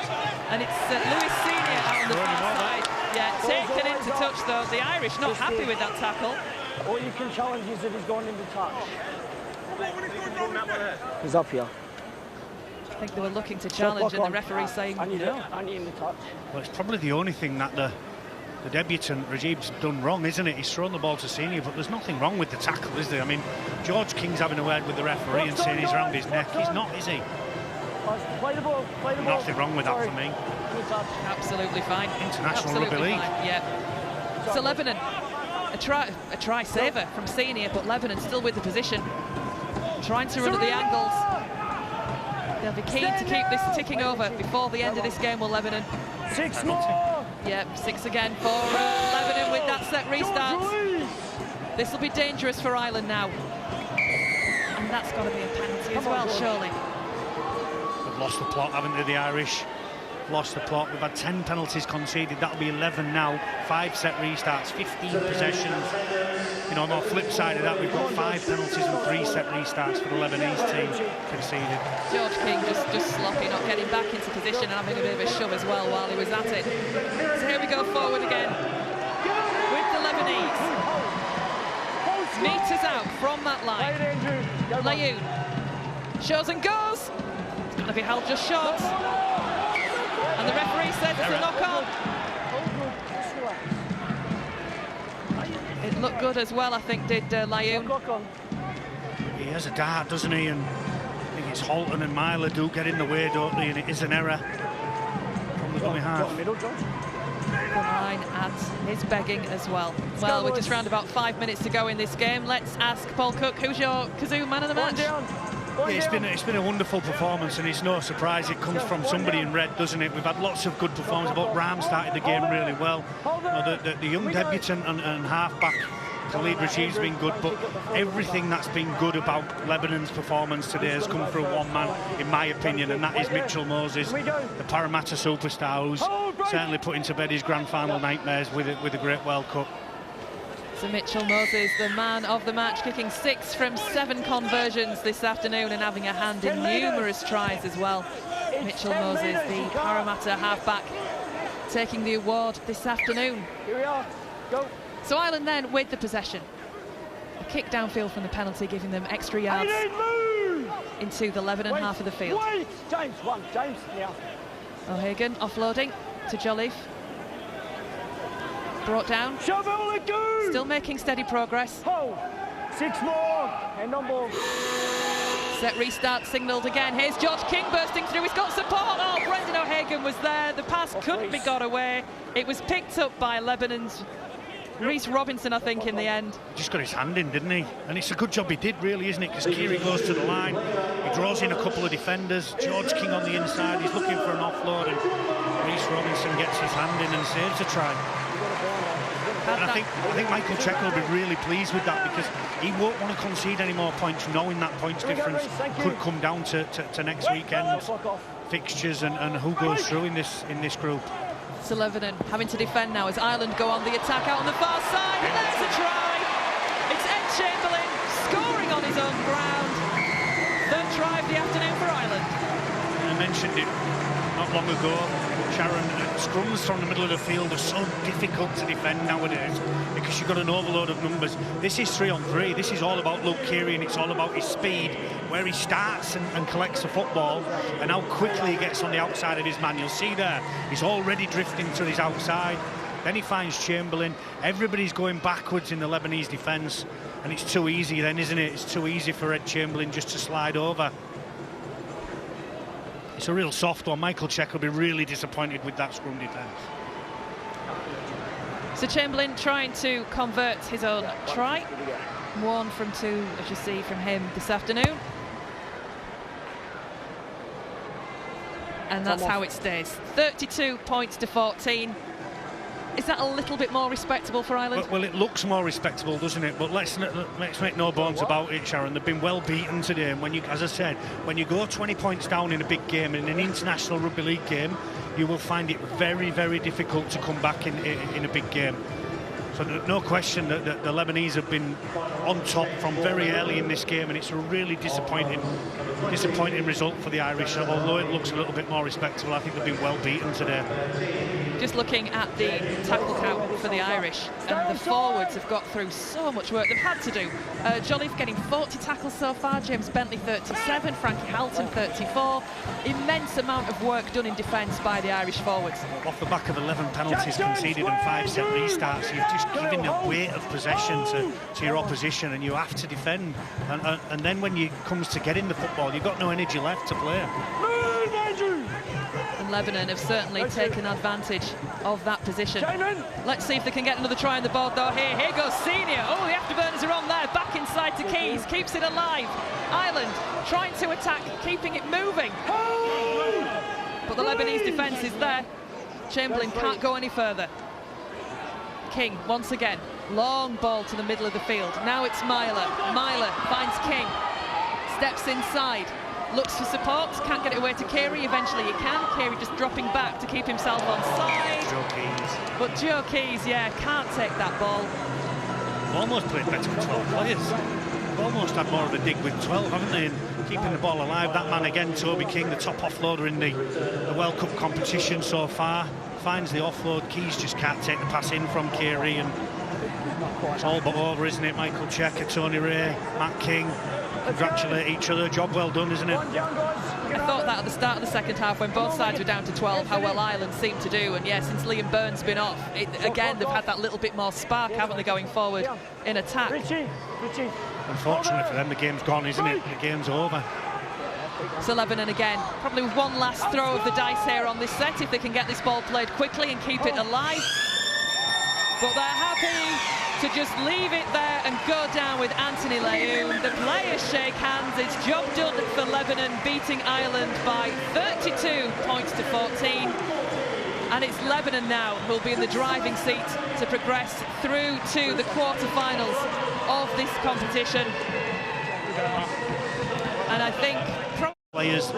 And it's Lewis Senior out on the far side. Yeah, taken into touch, though. The Irish not happy with that tackle. All you can challenge is that he's gone into touch. He's up here. I think they were looking to challenge, and the referee saying no. I need him to touch. Well, it's probably the only thing that the debutant Rajib's done wrong, isn't it? He's thrown the ball to Senior, but there's nothing wrong with the tackle, is there? I mean, George King's having a word with the referee and saying he's around his neck. He's not, is he? Play the ball. Nothing wrong with that for me. Absolutely fine. International Rugby League. Yeah. So Lebanon, a try saver from Senior, but Lebanon still with the position, trying to run at the angles. They'll be keen to keep this ticking over before the end of this game, will Lebanon. 6 more. Yep, 6 again for Lebanon with that set restarts. This will be dangerous for Ireland now. And that's got to be a penalty as well, surely. They've lost the plot, haven't they, the Irish? Lost the plot. We've had 10 penalties conceded. That'll be 11 now. 5 set restarts, 15 possessions. you know, on the flip side of that, we've got 5 penalties and 3 set restarts for the Lebanese team conceded. George King just sloppy, not getting back into position and having a bit of a shove as well while he was at it. So here we go forward again with the Lebanese. Meters out from that line. Layoun shows and goes. It's going to be held just short. And the referee says it's a knock-on. It looked good as well, I think, did Layoun. He has a dart, doesn't he? And I think it's Holton and Myler do get in the way, don't they? And it is an error from the dummy half. The line adds his begging as well. Well, we're just around about 5 minutes to go in this game. Let's ask Paul Cook, who's your Kazoo man of the match? Yeah, it's been a wonderful performance, and it's no surprise it comes from somebody in red, doesn't it? We've had lots of good performances, but Ram started the game really well. You know, the young debutant and half-back Khalid Rashid's been good, but everything that's been good about Lebanon's performance today has come through one man, in my opinion, and that is Mitchell Moses, the Parramatta superstar, who's certainly putting to bed his grand final nightmares with a great World Cup. So Mitchell Moses, the man of the match, kicking 6 from 7 conversions this afternoon and having a hand in numerous tries as well. Mitchell Moses, the Parramatta halfback, taking the award this afternoon. Here we are. Go. So Ireland then with the possession. A kick downfield from the penalty, giving them extra yards into the Lebanon half of the field. James, now. O'Hagan offloading to Jolliffe. Brought down. Still making steady progress. 6 more. And on ball. Set restart signalled again. Here's George King bursting through. He's got support. Oh, Brendan O'Hagan was there. The pass couldn't be got away. It was picked up by Lebanon's Reece Robinson, I think, in the end. Just got his hand in, didn't he? And it's a good job he did, really, isn't it? Because Keary goes to the line, he draws in a couple of defenders. George King on the inside, he's looking for an offload, and Reece Robinson gets his hand in and saves a try. And I think Michael Checker will be really pleased with that, because he won't want to concede any more points, knowing that points difference could come down to next weekend's fixtures and who goes through in this group. So Lebanon having to defend now as Ireland go on the attack out on the far side, and there's a try. It's Ed Chamberlain scoring on his own ground. Third try of the afternoon for Ireland. I mentioned it not long ago, Sharon, scrums from the middle of the field are so difficult to defend nowadays because you've got an overload of numbers. This is 3-on-3. This is all about Luke Keary, and it's all about his speed, where he starts and collects the football, and how quickly he gets on the outside of his man. You'll see there, he's already drifting to his outside. Then he finds Chamberlain. Everybody's going backwards in the Lebanese defence, and it's too easy then, isn't it? It's too easy for Ed Chamberlain just to slide over. It's a real soft one. Michael Check will be really disappointed with that scrum defence. So Chamberlain trying to convert his own try. 1 from 2, as you see from him this afternoon. And that's how it stays. 32 points to 14. Is that a little bit more respectable for Ireland? Well, it looks more respectable, doesn't it? But let's make no bones about it, Sharon. They've been well beaten today, and when you, as I said, when you go 20 points down in a big game, in an international rugby league game, you will find it very, very difficult to come back in a big game. So no question that the Lebanese have been on top from very early in this game, and it's a really disappointing result for the Irish. Although it looks a little bit more respectable, I think they've been well beaten today. Just looking at the tackle count for the Irish, and the forwards have got through so much work they've had to do. Jolliffe getting 40 tackles so far, James Bentley 37, Frankie Halton 34. Immense amount of work done in defence by the Irish forwards. Off the back of 11 penalties conceded and 5 set restarts, you've just given the weight of possession to your opposition, and you have to defend. And then when it comes to getting the football, you've got no energy left to play. And Lebanon have certainly taken advantage of that position. Let's see if they can get another try on the board though. Here goes Senior. Oh, the afterburners are on there. Back inside to Keys. Keeps it alive. Ireland trying to attack, keeping it moving. But the Lebanese defence is there. Chamberlain can't go any further. King once again. Long ball to the middle of the field. Now it's Myler. Myler finds King. Steps inside. Looks for support, can't get it away to Keary. Eventually he can. Keary just dropping back to keep himself on side. Joe Keys. But Joe Keys, yeah, can't take that ball. almost played better with 12 players. They've almost had more of a dig with 12, haven't they? And keeping the ball alive. That man again, Toby King, the top offloader in the World Cup competition so far, finds the offload. Keys just can't take the pass in from Kiri, and it's all but over, isn't it? Michael Checker, Tony Ray, Matt King congratulate each other. Job well done, isn't it? I thought that at the start of the second half, when both sides were down to 12, how well Ireland seemed to do. And yeah, since Liam Byrne's been off, again, they've had that little bit more spark, haven't they, going forward in attack. Unfortunately for them, the game's gone, isn't it? The game's over. So Lebanon again, probably with one last throw of the dice here on this set, if they can get this ball played quickly and keep it alive. But they're happy to just leave it there and go down with Anthony Leyoun. The players shake hands. It's job done for Lebanon, beating Ireland by 32 points to 14. And it's Lebanon now who will be in the driving seat to progress through to the quarter-finals of this competition. And I think players